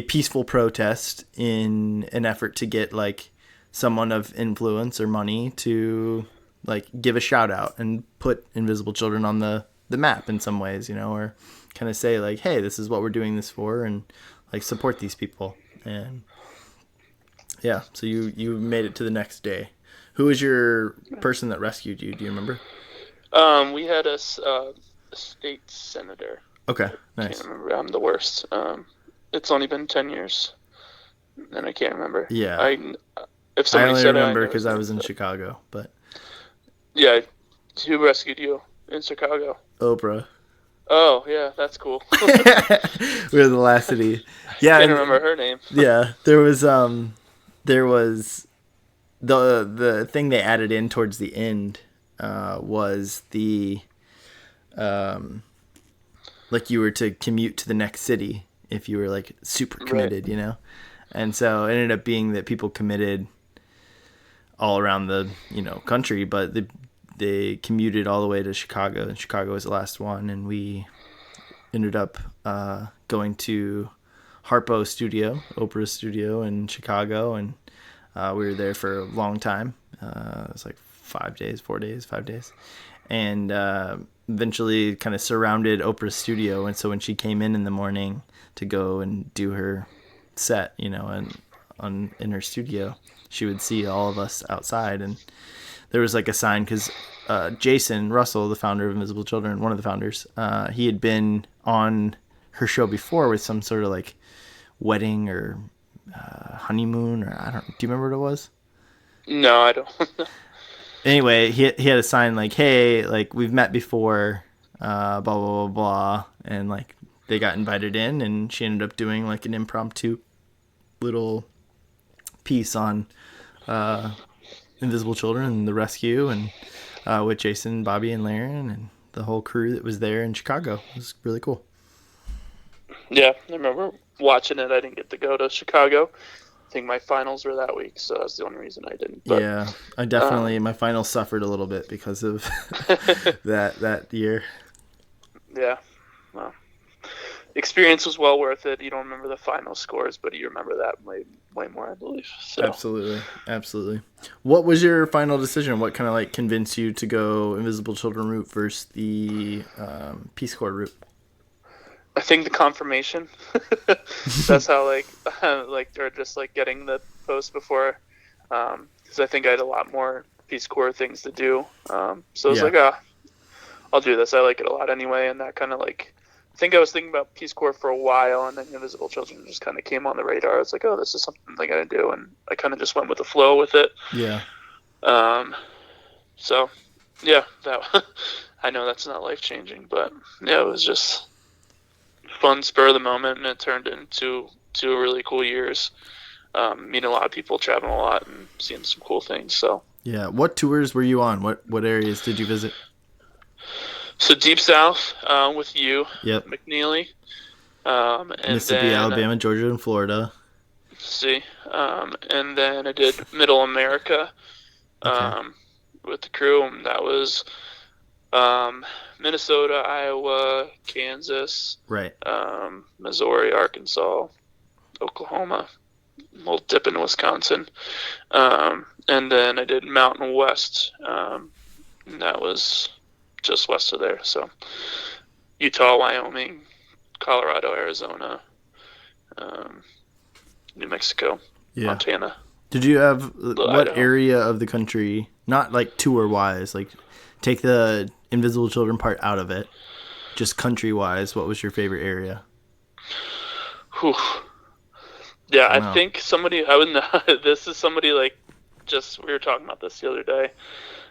peaceful protest in an effort to get like someone of influence or money to like give a shout out and put Invisible Children on the map in some ways, you know, or kind of say like, hey, this is what we're doing this for, and like support these people. And yeah, so you made it to the next day. Who was your person that rescued you? Do you remember? We had a state senator. Okay, nice. I can't remember. I'm the worst. It's only been 10 years, and I can't remember. Yeah. If somebody only said remember because I was in Chicago, but. Yeah, who rescued you in Chicago? Oprah. Oh, yeah, that's cool. We were the last city. Yeah, I can't remember her name. Yeah, there was the thing they added in towards the end was the like you were to commute to the next city if you were like super committed, right. You know, and so it ended up being that people committed all around the country, but they commuted all the way to Chicago, and Chicago was the last one, and we ended up going to Oprah's studio in Chicago, and we were there for a long time. It was like 5 days, and eventually kind of surrounded Oprah's studio. And so when she came in the morning to go and do her set, and in her studio, she would see all of us outside, and there was like a sign because Jason Russell, the founder of Invisible Children, one of the founders, he had been on her show before with some sort of like wedding or honeymoon, or do you remember what it was? No, I don't. Anyway, he had a sign like, hey, like we've met before, blah, blah, blah, blah. And like they got invited in, and she ended up doing like an impromptu little piece on Invisible Children and the rescue, and with Jason, Bobby, and Laren, and the whole crew that was there in Chicago. It was really cool. Yeah, I remember watching it. I didn't get to go to Chicago. I think my finals were that week, so that's the only reason I didn't. But, yeah, I definitely, my finals suffered a little bit because of that year. Yeah, well, experience was well worth it. You don't remember the final scores, but you remember that way more, I believe. So. Absolutely. What was your final decision? What kind of like convinced you to go Invisible Children route versus the Peace Corps route? I think the confirmation. That's how or just like getting the post before, because I think I had a lot more Peace Corps things to do. So I was like, I'll do this. I like it a lot anyway, and that kind of like. I think I was thinking about Peace Corps for a while, and then Invisible Children just kind of came on the radar. I was like, oh, this is something I'm going to do, and I kind of just went with the flow with it. Yeah. So, yeah, that I know that's not life-changing, but, yeah, it was just fun spur of the moment, and it turned into 2 really cool years. Meeting a lot of people, traveling a lot, and seeing some cool things, so. Yeah. What tours were you on? What areas did you visit? So Deep South with you, yep. McNeely. And Mississippi, then, Alabama, Georgia, and Florida. And then I did Middle America with the crew. And that was Minnesota, Iowa, Kansas, right? Missouri, Arkansas, Oklahoma, a little dip in Wisconsin. And then I did Mountain West, and that was just west of there. So Utah, Wyoming, Colorado, Arizona, New Mexico, Montana. Did you have what Idaho. Area of the country, not like tour wise, like take the Invisible Children part out of it, just country-wise, what was your favorite area? Whew. Yeah, I think somebody, I would know, this is somebody like, just, we were talking about this the other day,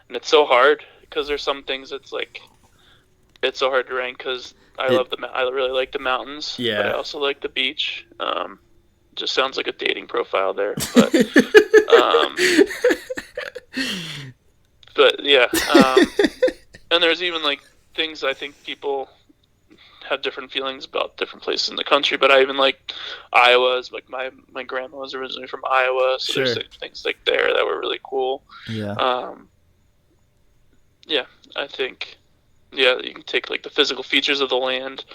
and it's so hard, because there's some things it's like, it's so hard to rank, because I really like the mountains, but I also like the beach. Just sounds like a dating profile there, but, but yeah, and there's even like things I think people have different feelings about different places in the country, but I even like Iowa's, like my grandma was originally from Iowa, so there's like things like there that were really cool. Yeah. Yeah, I think, you can take like the physical features of the land,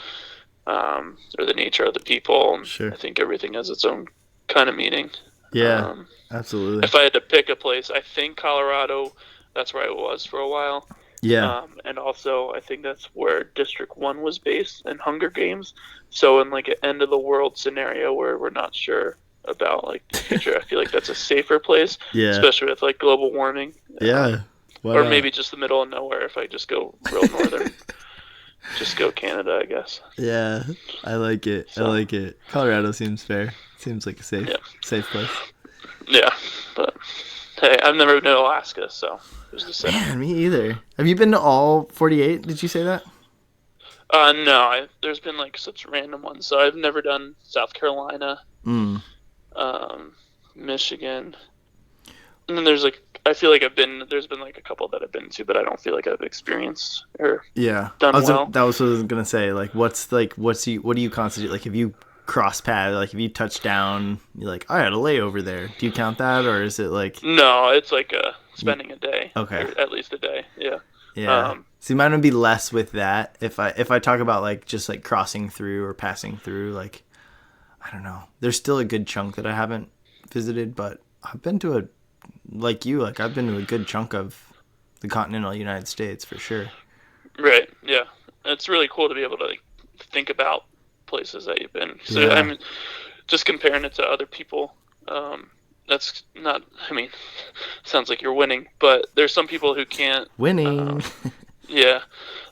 or the nature of the people. And I think everything has its own kind of meaning. Yeah, absolutely. If I had to pick a place, I think Colorado, that's where I was for a while. Yeah. And also, I think that's where District 1 was based in Hunger Games. So in like an end of the world scenario where we're not sure about like the future, I feel like that's a safer place, especially with like global warming. Or maybe just the middle of nowhere if I just go real northern. Just go Canada, I guess. Yeah, I like it. So, I like it. Colorado seems fair. Seems like a safe place. Yeah, but hey, I've never been to Alaska, so who's to say? Man, me either. Have you been to all 48? Did you say that? No, there's been like such random ones. So I've never done South Carolina, Michigan, and then there's like, I feel like there's been like a couple that I've been to, but I don't feel like I've experienced or done well. That was what I was gonna say. Like, what do you constitute? Like, if you cross paths, like if you touch down, you're like, I had a layover there. Do you count that, or is it like? No, it's like spending a day. Okay. Or at least a day. Yeah. Yeah. See, mine would be less with that. If I talk about like just like crossing through or passing through, like, I don't know. There's still a good chunk that I haven't visited, but I've been to I've been to a good chunk of the continental United States for sure. Right. Yeah. It's really cool to be able to like think about places that you've been. So I'm just comparing it to other people. That's not, I mean, sounds like you're winning, but there's some people who can't. Winning. Yeah.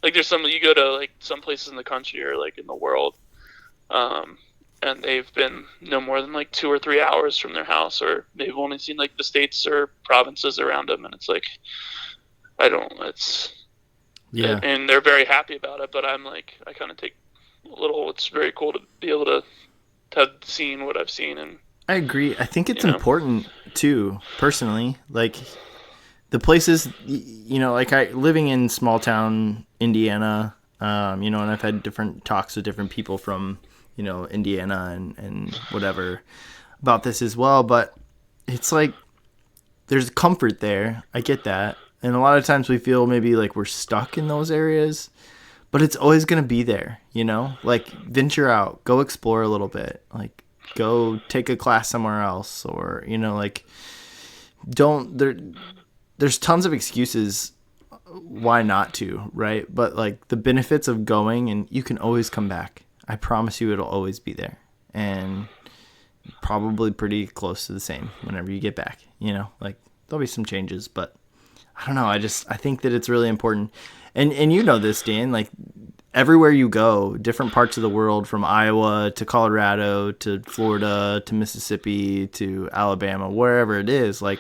Like there's you go to like some places in the country or like in the world, and they've been no more than like 2 or 3 hours from their house, or they've only seen like the states or provinces around them, and it's like, and they're very happy about it, but I'm like, I kind of take it's very cool to be able to have seen what I've seen. And I agree. I think it's important too, personally, like the places, like living in small town Indiana, and I've had different talks with different people from, Indiana and whatever about this as well. But it's like, there's comfort there. I get that. And a lot of times we feel maybe like we're stuck in those areas, but it's always going to be there, like venture out, go explore a little bit, like go take a class somewhere else, or, like there's tons of excuses why not to, right? But like the benefits of going, and you can always come back. I promise you it'll always be there, and probably pretty close to the same whenever you get back, like there'll be some changes, but I don't know. I think that it's really important. And this, Dan, like everywhere you go, different parts of the world, from Iowa to Colorado to Florida to Mississippi to Alabama, wherever it is, like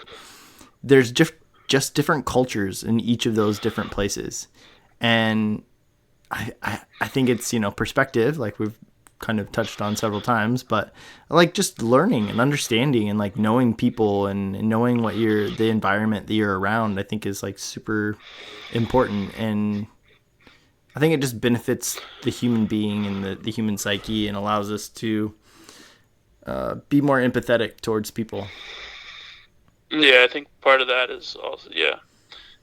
there's just different cultures in each of those different places. And I think it's, perspective, like we've kind of touched on several times, but like just learning and understanding and like knowing people and knowing what the environment that you're around, I think is like super important. And I think it just benefits the human being and the human psyche, and allows us to be more empathetic towards people. Yeah, I think part of that is also,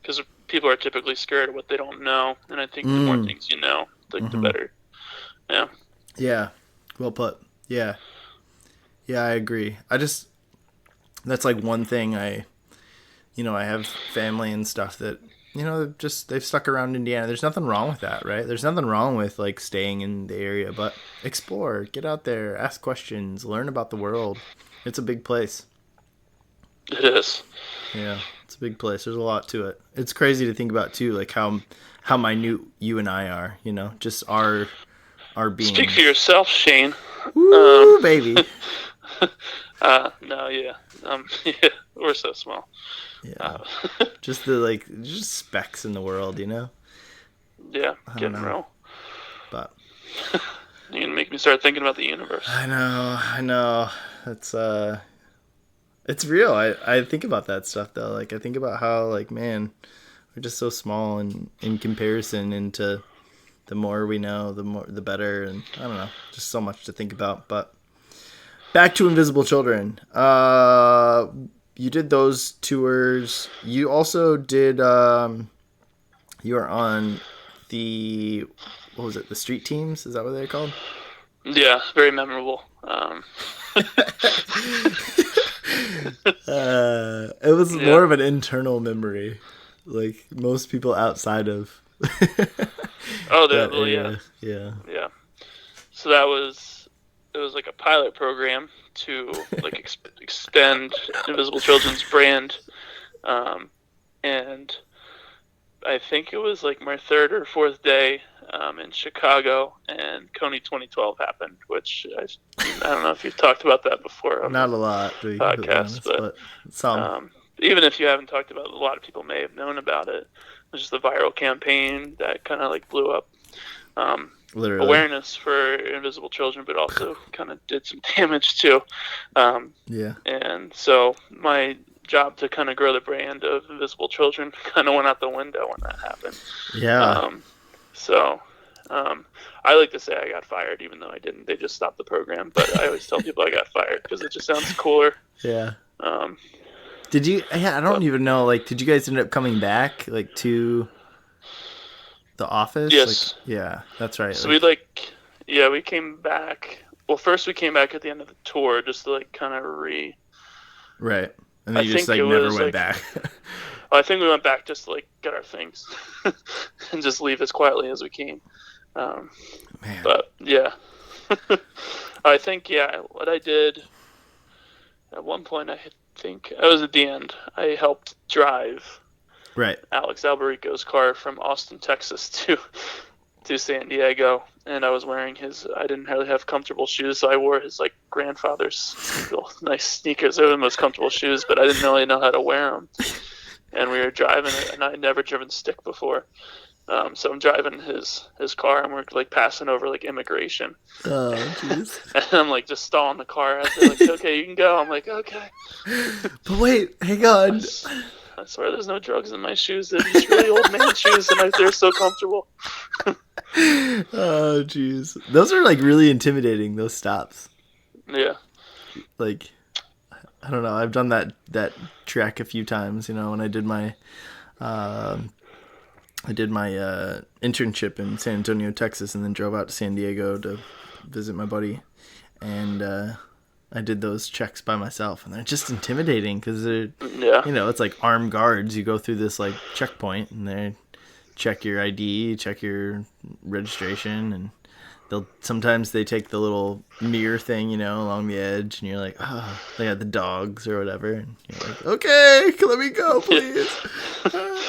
because people are typically scared of what they don't know, and I think the more things you know, like the better. Yeah. Yeah, well put. Yeah, I agree. That's like one thing I have family and stuff that, they've stuck around Indiana. There's nothing wrong with that, right? There's nothing wrong with like staying in the area, but explore, get out there, ask questions, learn about the world. It's a big place. It is. Yeah. It's a big place. There's a lot to it. It's crazy to think about too, like how minute you and I are. You know, just our being. Speak for yourself, Shane. Woo, baby. No, yeah. Yeah, we're so small. Yeah. just specks in the world, you know? Yeah, getting real. But you're gonna make me start thinking about the universe. I know. It's real. I think about that stuff though. Like I think about how like, man, we're just so small and in comparison into the more we know, the better, and I don't know, just so much to think about. But back to Invisible Children. You did those tours. You also did you were on the, what was it, the street teams? Is that what they're called? Yeah, very memorable. It was more of an internal memory. Like most people outside of Yeah. So it was like a pilot program to like extend Invisible Children's brand, and I think it was like my third or fourth day in Chicago, and Coney 2012 happened, which I don't know if you've talked about that before. Not a lot, podcast, but some. Even if you haven't talked about it, a lot of people may have known about it. It was just a viral campaign that kind of like blew up awareness for Invisible Children, but also kind of did some damage too. And so my job to kind of grow the brand of Invisible Children kind of went out the window when that happened. I like to say I got fired, even though I didn't. They just stopped the program, but I always tell people I got fired because it just sounds cooler. Yeah. Did you? Yeah, I don't even know. Like, did you guys end up coming back like to the office? Yes. Like, yeah, that's right. So we came back. Well, first we came back at the end of the tour just to like kind of Right. And then you just like never went back. I think we went back just to like get our things and just leave as quietly as we came. Man. But yeah, I think what I did at one point, I think I was at the end. I helped drive Alex Alberico's car from Austin, Texas to San Diego, and I was wearing I didn't really have comfortable shoes, so I wore his like grandfather's nice sneakers. They were the most comfortable shoes, but I didn't really know how to wear them. And we were driving it, and I had never driven stick before. So I'm driving his car, and we're like passing over like immigration. Oh, jeez. And I'm like just stalling the car. They're like, okay, you can go. I'm like, okay. But wait, hang on. I swear there's no drugs in my shoes. They're just really old man shoes, and they're so comfortable. Oh, jeez. Those are like really intimidating, those stops. Yeah. Like, I don't know. I've done that trek a few times, you know, when I did my internship in San Antonio, Texas, and then drove out to San Diego to visit my buddy. And I did those checks by myself, and they're just intimidating because they're, you know, it's like armed guards. You go through this like checkpoint, and they check your ID, check your registration, and sometimes they take the little mirror thing, you know, along the edge, and you're like, oh, they got the dogs or whatever, and you're like, okay, let me go, please.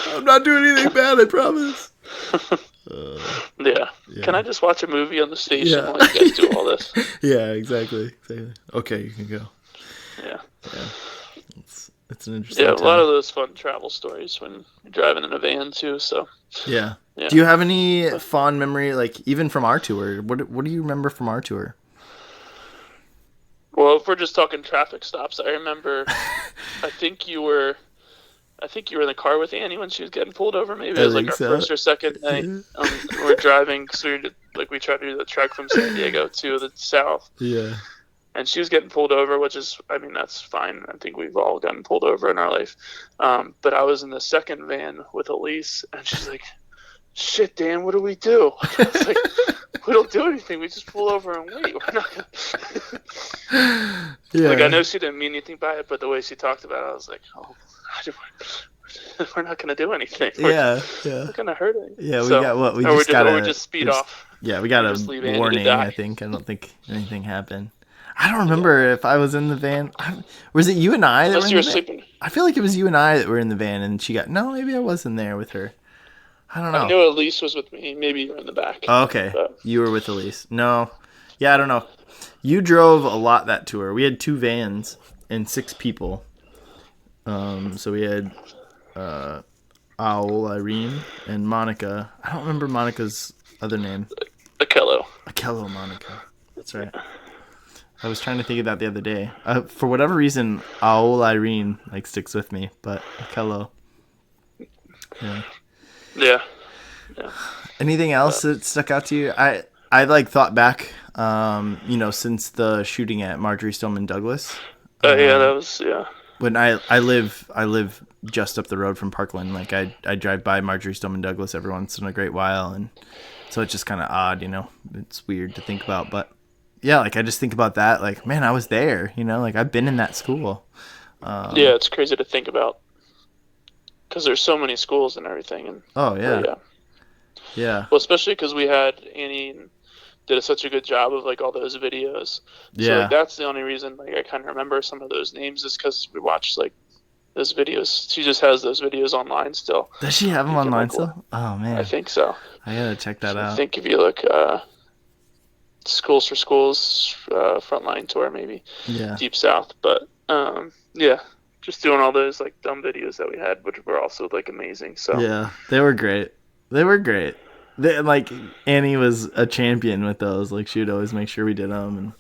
I'm not doing anything bad, I promise. Yeah. Can I just watch a movie on the station while you guys do all this? Yeah, exactly. Okay, you can go. Yeah. It's an interesting time. A lot of those fun travel stories when you're driving in a van too, so. Yeah. Do you have any fond memory, like even from our tour? What do you remember from our tour? Well, if we're just talking traffic stops, I remember I think you were in the car with Annie when she was getting pulled over. Maybe it was like our first or second night. We're driving, because we tried to do the trek from San Diego to the south. Yeah. And she was getting pulled over, which is, I mean, that's fine. I think we've all gotten pulled over in our life. But I was in the second van with Elise, and she's like, shit, Dan, what do we do? I was like, we don't do anything. We just pull over and wait. We're not gonna... Like, I know she didn't mean anything by it, but the way she talked about it, I was like, oh, we're not going to do anything. We're not going to hurt anything. Yeah, we got what? We just got to... Or just speed off. Yeah, we got a warning, I think. I don't think anything happened. I don't remember if I was in the van. Was it you and I that Unless were you in were the van? sleeping. I feel like it was you and I that were in the van, and she got... No, maybe I wasn't there with her. I don't I know. know Elise was with me. Maybe you were in the back. Oh, okay. But, You were with Elise. No. Yeah, I don't know. You drove a lot that tour. We had 2 vans and 6 people. So we had Owl, Irene, and Monica. I don't remember Monica's other name. Akello. Monica. That's right. I was trying to think of that the other day. For whatever reason, Owl Irene sticks with me, but Akello. Yeah. Yeah. Anything else that stuck out to you? I thought back, since the shooting at Marjorie Stoneman Douglas. That was When I live just up the road from Parkland. I drive by Marjorie Stoneman Douglas every once in a great while, and so it's just kind of odd, It's weird to think about, but yeah, I just think about that. Man, I was there, I've been in that school. Yeah, it's crazy to think about because there's so many schools and everything. And oh yeah, yeah. Well, especially because we had Annie did such a good job of all those videos. Yeah. So that's the only reason I kind of remember some of those names is because we watched those videos. She just has those videos online still. Does she have them online still? Oh man, I think so. I gotta check that out. I think if you look, Schools for Schools Frontline Tour maybe. Yeah. Deep South, but yeah, just doing all those dumb videos that we had, which were also amazing. So yeah, they were great. Annie was a champion with those. She would always make sure we did them, and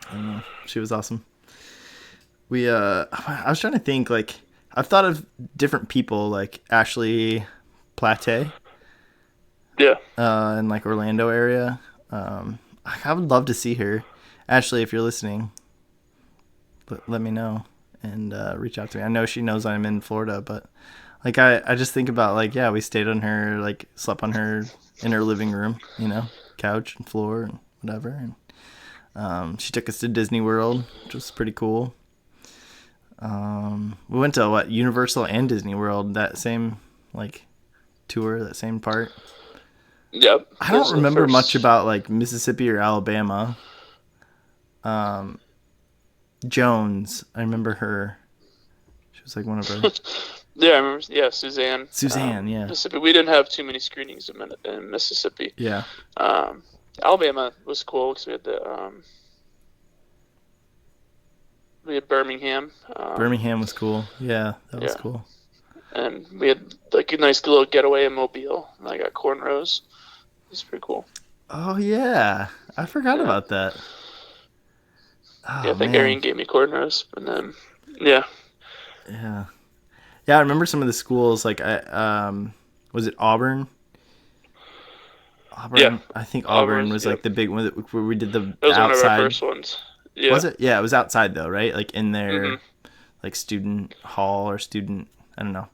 I don't know, she was awesome. I was trying to think, I've thought of different people, like Ashley Platey. Yeah. In Orlando area. I would love to see her. Ashley, if you're listening, let me know and reach out to me. I know she knows I'm in Florida, but I just think about we stayed on her, slept on her in her living room, couch and floor and whatever. And she took us to Disney World, which was pretty cool. We went to Universal and Disney World that same tour, that same part. Yep. I don't remember much about Mississippi or Alabama. Jones, I remember her. She was one of her. Yeah, I remember. Yeah, Suzanne. Yeah. Mississippi. We didn't have too many screenings in Mississippi. Yeah. Alabama was cool because we had Birmingham. Birmingham was cool. Yeah, that was cool. And we had a nice little getaway in Mobile. And I got cornrows. It was pretty cool. Oh yeah, I forgot about that. Oh, yeah, I think Arian gave me cornrows, and then yeah. I remember some of the schools. Was it Auburn? Yeah, I think Auburn was the big one where we did the that was outside. One of our first ones. Yeah. Was it? Yeah, it was outside though, right? In their student hall or student. I don't know.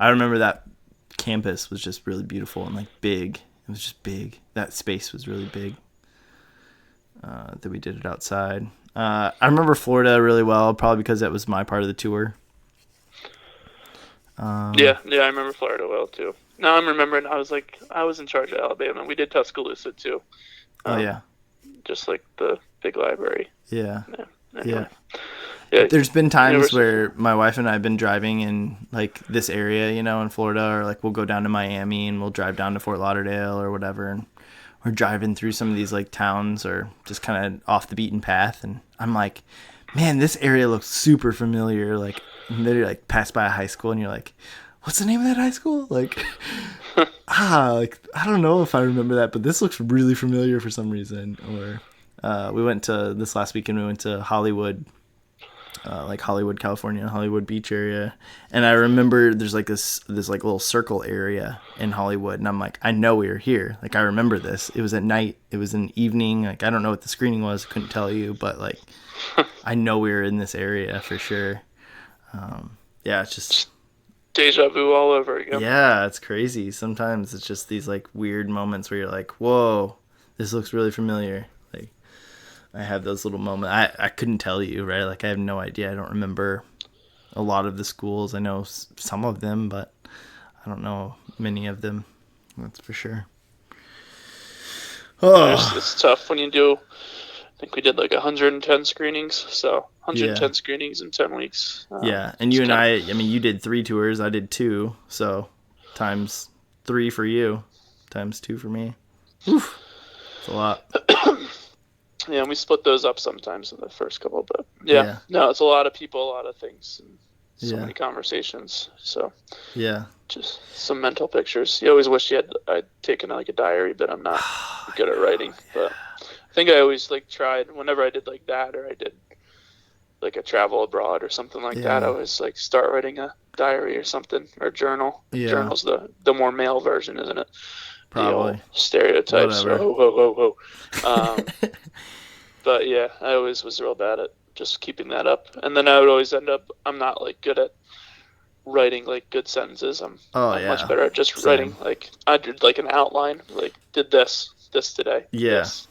I remember that campus was just really beautiful and big. It was just big. That space was really big. That we did it outside. I remember Florida really well, probably because that was my part of the tour. Yeah, I remember Florida well too. Now I'm remembering I was in charge of Alabama. We did Tuscaloosa too. Oh yeah. Just the big library. Yeah. Anyway. Yeah. There's been times where my wife and I have been driving in this area, in Florida, or we'll go down to Miami and we'll drive down to Fort Lauderdale or whatever, and we're driving through some of these towns or just kind of off the beaten path, and I'm like, man, this area looks super familiar. And then you pass by a high school and you're like, what's the name of that high school? I don't know if I remember that, but this looks really familiar for some reason. Or we went to this last weekend. We went to Hollywood. Hollywood, California, Hollywood Beach area. And I remember there's this little circle area in Hollywood. And I'm like, I know we were here. I remember this. It was at night. It was in the evening. I don't know what the screening was. I couldn't tell you. But I know we were in this area for sure. Yeah, it's just deja vu all over again. Yeah, it's crazy. Sometimes it's just these weird moments where you're like, whoa, this looks really familiar. I have those little moments. I couldn't tell you, right? I have no idea. I don't remember a lot of the schools. I know some of them, but I don't know many of them. That's for sure. Oh. It's tough when you do think we did like 110 screenings. So 110 screenings in 10 weeks. Yeah, and you and I mean, you did 3 tours, I did 2, so times 3 for you, times 2 for me. Oof, it's a lot. Yeah, and we split those up sometimes in the first couple, but no, it's a lot of people, a lot of things, and so many conversations. So just some mental pictures. You always wish I'd taken like a diary, but I'm not good at writing. But I think I always like tried whenever I did like that, or I did like a travel abroad or something like that. I always like start writing a diary or something, or a journal. Journal's the more male version, isn't it? Probably. The old stereotypes. Whoa. But yeah, I always was real bad at just keeping that up. And then I would always end up, I'm not like good at writing like good sentences. I'm much better at just writing. Like I did like an outline, like did this today. Yeah. This.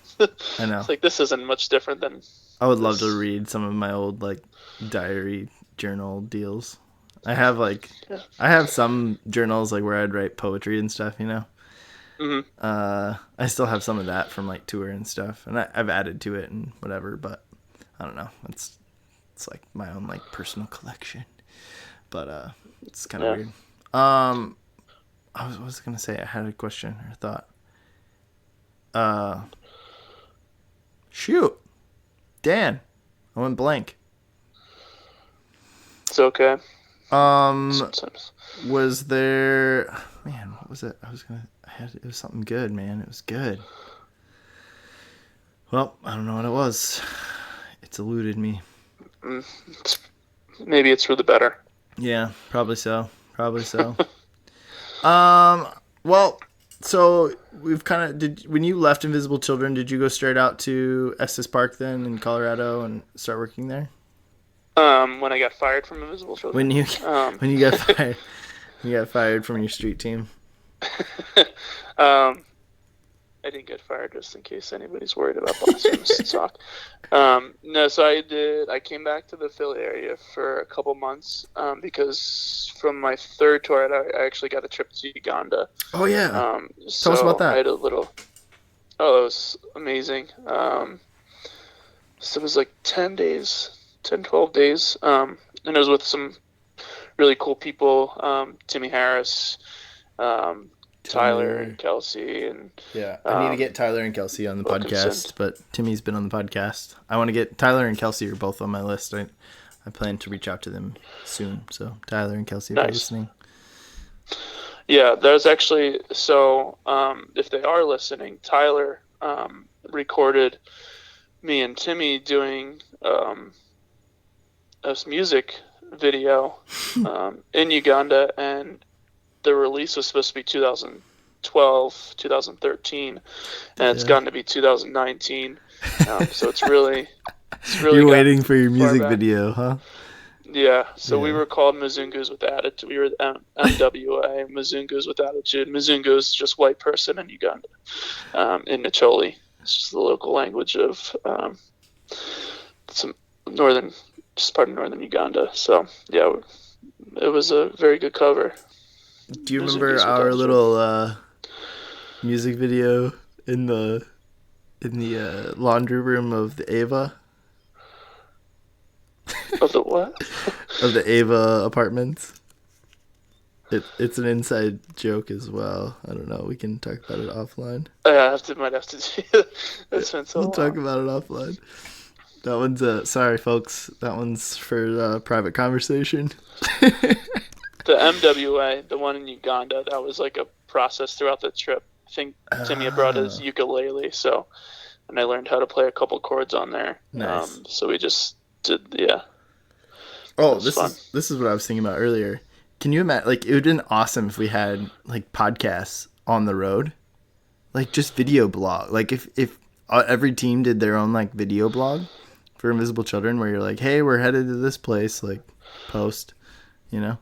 I know. It's like this isn't much different than I would love to read some of my old like diary journal deals. I have some journals like where I'd write poetry and stuff, you know. Mm-hmm. I still have some of that from like tour and stuff, and I've added to it and whatever, but I don't know. It's like my own like personal collection, but it's kind of weird. I was gonna say I had a question or thought. Shoot, Dan, I went blank. It's okay. Sometimes. Was there? Man, what was it? It was something good, man. It was good. Well, I don't know what it was. It's eluded me. Maybe it's for the better. Yeah, probably so. Well, so we've kind of when you left Invisible Children, did you go straight out to Estes Park then in Colorado and start working there? When I got fired from Invisible Children. When you got fired from your street team. I didn't get fired, just in case anybody's worried about blasphemous talk. No, so I came back to the Philly area for a couple months because from my third tour, I actually got a trip to Uganda. Oh, yeah. Tell us about that. I had it was amazing. So it was like 10, 12 days. And it was with some really cool people, Timmy Harris, Tyler and Kelsey, and I need to get Tyler and Kelsey on the podcast, but Timmy's been on the podcast. I want to get Tyler and Kelsey are both on my list. I plan to reach out to them soon. So Tyler and Kelsey, if you're listening. Yeah, there's actually if they are listening, Tyler recorded me and Timmy doing a music video in Uganda, and the release was supposed to be 2012, 2013, and it's gotten to be 2019. So it's really You're waiting for your music video, huh? Yeah. So we were called Mzungus with Attitude. We were MWA, Mzungus with Attitude. Mzungu is just white person in Uganda, in Acholi. It's just the local language of some part of northern Uganda. So yeah, it was a very good cover. Do you remember our little music video in the laundry room of the Ava? Of the what? Of the Ava apartments. It's an inside joke as well. I don't know. We can talk about it offline. Might have to do that. It's been so long. We'll talk about it offline. That one's sorry, folks. That one's for private conversation. The MWA, the one in Uganda, that was like a process throughout the trip. I think Timmy had brought his ukulele, and I learned how to play a couple chords on there. Nice. So we just did, Oh, this is what I was thinking about earlier. Can you imagine? Like, it would have been awesome if we had like podcasts on the road, like just video blog. Like if every team did their own like video blog for Invisible Children, where you're like, hey, we're headed to this place, like post, you know.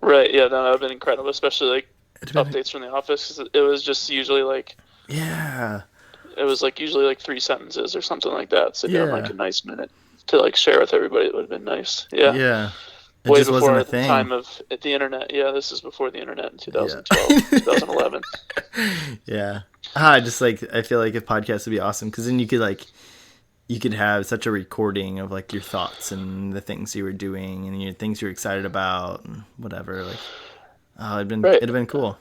Right, yeah, that would have been incredible, especially like updates from the office. 'Cause it was just usually like, it was like usually like 3 sentences or something like that. So like a nice minute to like share with everybody. It would have been nice. Yeah. It Way just before wasn't a the thing. time of the internet. Yeah, this is before the internet in 2012, 2011. Yeah. I feel like if podcasts would be awesome because then you could like you could have such a recording of like your thoughts and the things you were doing and your things you're excited about and whatever. Like, Right. it'd have been cool.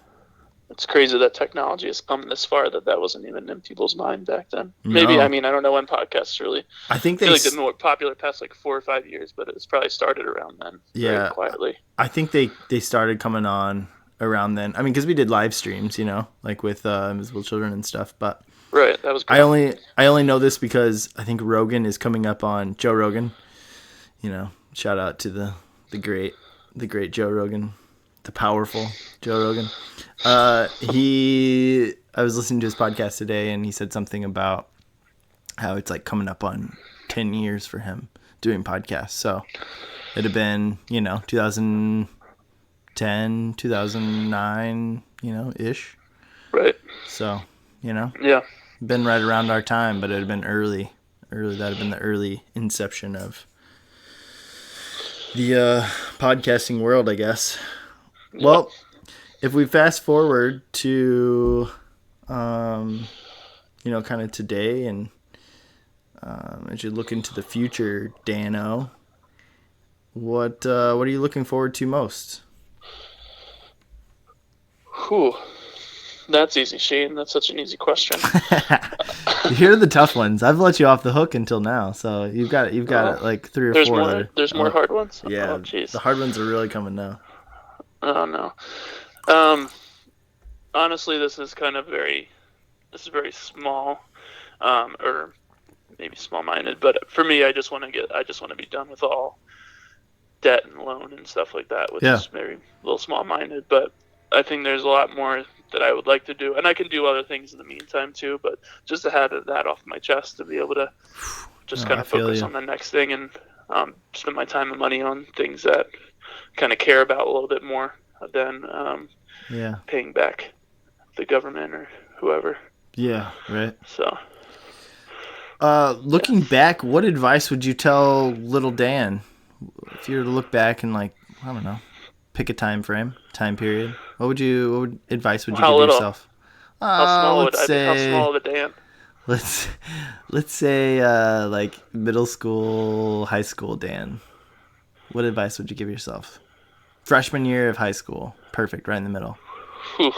It's crazy that technology has come this far that wasn't even in people's mind back then. No. Maybe, I mean, I don't know when podcasts really. I think feel like they've been more popular past like 4 or 5 years, but it's probably started around then. Yeah. Very quietly. I think they started coming on around then. I mean, because we did live streams, you know, like with Invisible Children and stuff. But right, that was. Great. I only know this because I think Rogan is coming up on Joe Rogan. You know, shout out to the great Joe Rogan, the powerful Joe Rogan. I was listening to his podcast today, and he said something about how it's like coming up on 10 years for him doing podcasts. So it'd have been, you know, 2010, 2009, you know, ish. Right. So, you know, yeah, been right around our time, but it'd have been early. That'd have been the early inception of the podcasting world, I guess. Yep. Well, if we fast forward to, you know, kind of today, and as you look into the future, Dano, what are you looking forward to most? Whew. That's easy, Shane. That's such an easy question. Here are the tough ones. I've let you off the hook until now, so you've got like 3 or 4. There's more hard ones. Yeah, oh, jeez. The hard ones are really coming now. Oh no. Honestly, this is very small, or maybe small-minded. But for me, I just want to be done with all debt and loan and stuff like that, which is maybe a little small-minded. But I think there's a lot more that I would like to do, and I can do other things in the meantime too. But just to have that off my chest, to be able to just kind of focus on the next thing and spend my time and money on things that kind of care about a little bit more than paying back the government or whoever. Yeah, right. So, looking back, what advice would you tell little Dan if you were to look back and, like, I don't know, pick a time period? What advice would you give yourself? How small of a Dan? Let's say like middle school, high school Dan. What advice would you give yourself? Freshman year of high school, perfect, right in the middle. Whew.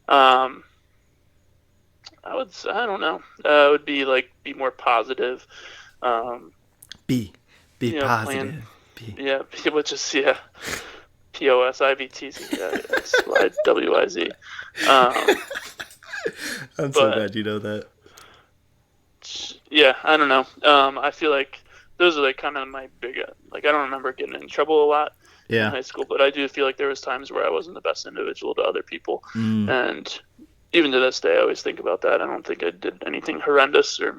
I don't know. It would be like be more positive. Be positive. POSIVTZ, slide WIZ. I'm so glad you know that. Yeah, I don't know. I feel like those are like kind of my big. Like I don't remember getting in trouble a lot in high school, but I do feel like there was times where I wasn't the best individual to other people, and even to this day, I always think about that. I don't think I did anything horrendous or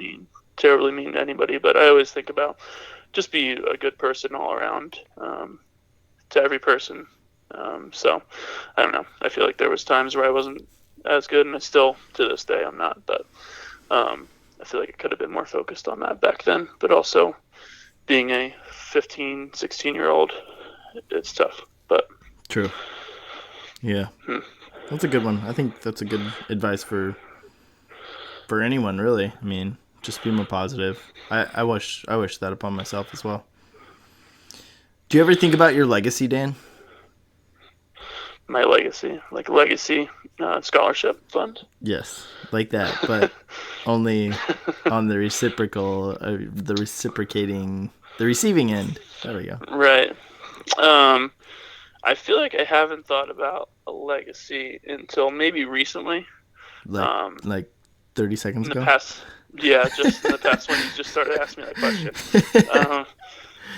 terribly mean to anybody, but I always think about just be a good person all around to every person. So I don't know. I feel like there was times where I wasn't as good, and I still to this day I'm not. But I feel like I could have been more focused on that back then. But also being a 15, 16-year-old, it's tough. But true. Yeah. That's a good one. I think that's a good advice for anyone, really. I mean, just be more positive. I wish that upon myself as well. Do you ever think about your legacy, Dan? My legacy, like legacy scholarship fund? Yes, like that, but only on the receiving end. There we go. Right. I feel like I haven't thought about a legacy until maybe recently. Like 30 seconds ago? Just in the past when you just started asking me that question.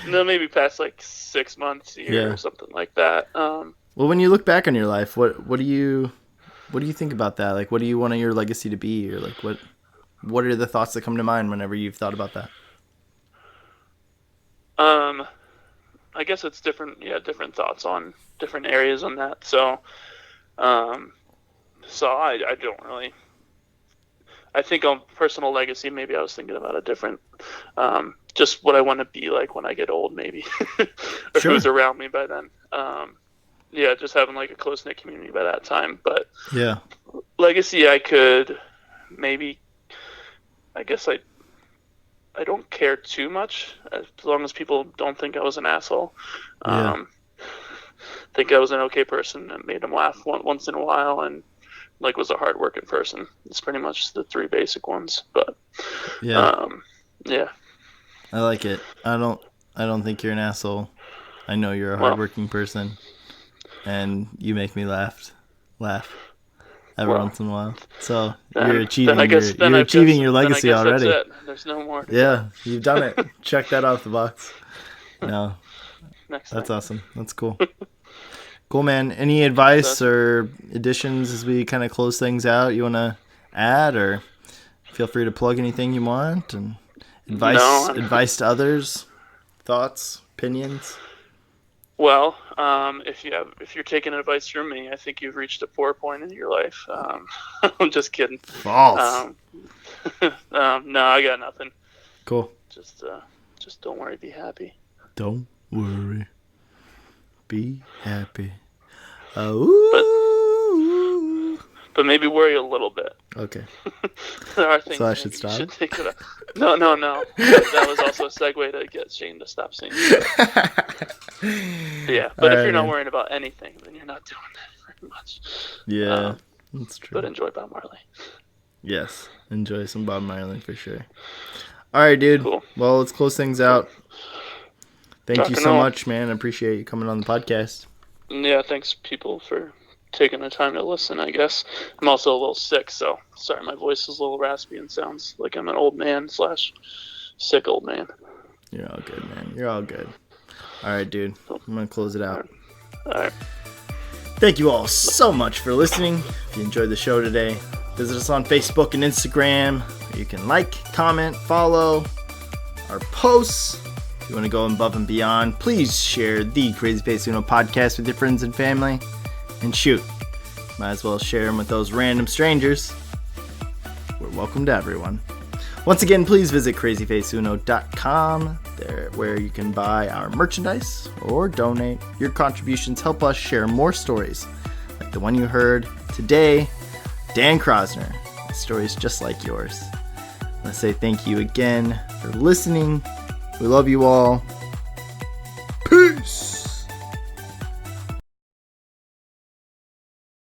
No, maybe past like 6 months, a year, or something like that. Well, when you look back on your life, what do you think about that? Like, what do you want your legacy to be, or like what are the thoughts that come to mind whenever you've thought about that? I guess it's different thoughts on different areas on that. So, I don't really. I think on personal legacy, maybe I was thinking about a different, just what I want to be like when I get old, maybe, or who's around me by then. Just having like a close-knit community by that time. But legacy, I could maybe, I guess I don't care too much as long as people don't think I was an asshole. Yeah. Think I was an okay person and made them laugh once in a while, and like was a hardworking person. It's pretty much the three basic ones. But Yeah. yeah. I like it. I don't think you're an asshole. I know you're a hardworking person, and you make me laugh every once in a while. So you're achieving your legacy already. That's it. There's no more. Yeah, you've done it. Check that off the box. No, Next that's time. awesome. That's cool. Cool, man. Any advice or additions as we kind of close things out you want to add, or feel free to plug anything you want, and advice to others, thoughts, opinions? Well, if you're taking advice from me, I think you've reached a poor point in your life. I'm just kidding. False. No, I got nothing. Cool. Just don't worry, be happy. Don't worry. Be happy. Oh. But maybe worry a little bit. Okay. There are things so I should stop? you should think about. No. That was also a segue to get Shane to stop singing. Yeah, but if you're not worrying about anything, then you're not doing that very much. Yeah, that's true. But enjoy Bob Marley. Yes, enjoy some Bob Marley for sure. All right, dude. Cool. Well, let's close things out. Thank Rock you and so roll. much, man. I appreciate you coming on the podcast. Yeah, thanks people for taking the time to listen, I guess. I'm also a little sick, so sorry my voice is a little raspy and sounds like I'm an old man / sick old man. You're all good, man. You're all good. All right, dude. I'm going to close it out. All right. Thank you all so much for listening. If you enjoyed the show today, visit us on Facebook and Instagram. You can like, comment, follow our posts. If you want to go above and beyond, please share the CrazyFaceUno Podcast with your friends and family. And shoot, might as well share them with those random strangers. We're welcome to everyone. Once again, please visit crazyfaceuno.com, there where you can buy our merchandise or donate. Your contributions help us share more stories, like the one you heard today, Dan Kroszner. Stories just like yours. I want to say thank you again for listening. We love you all.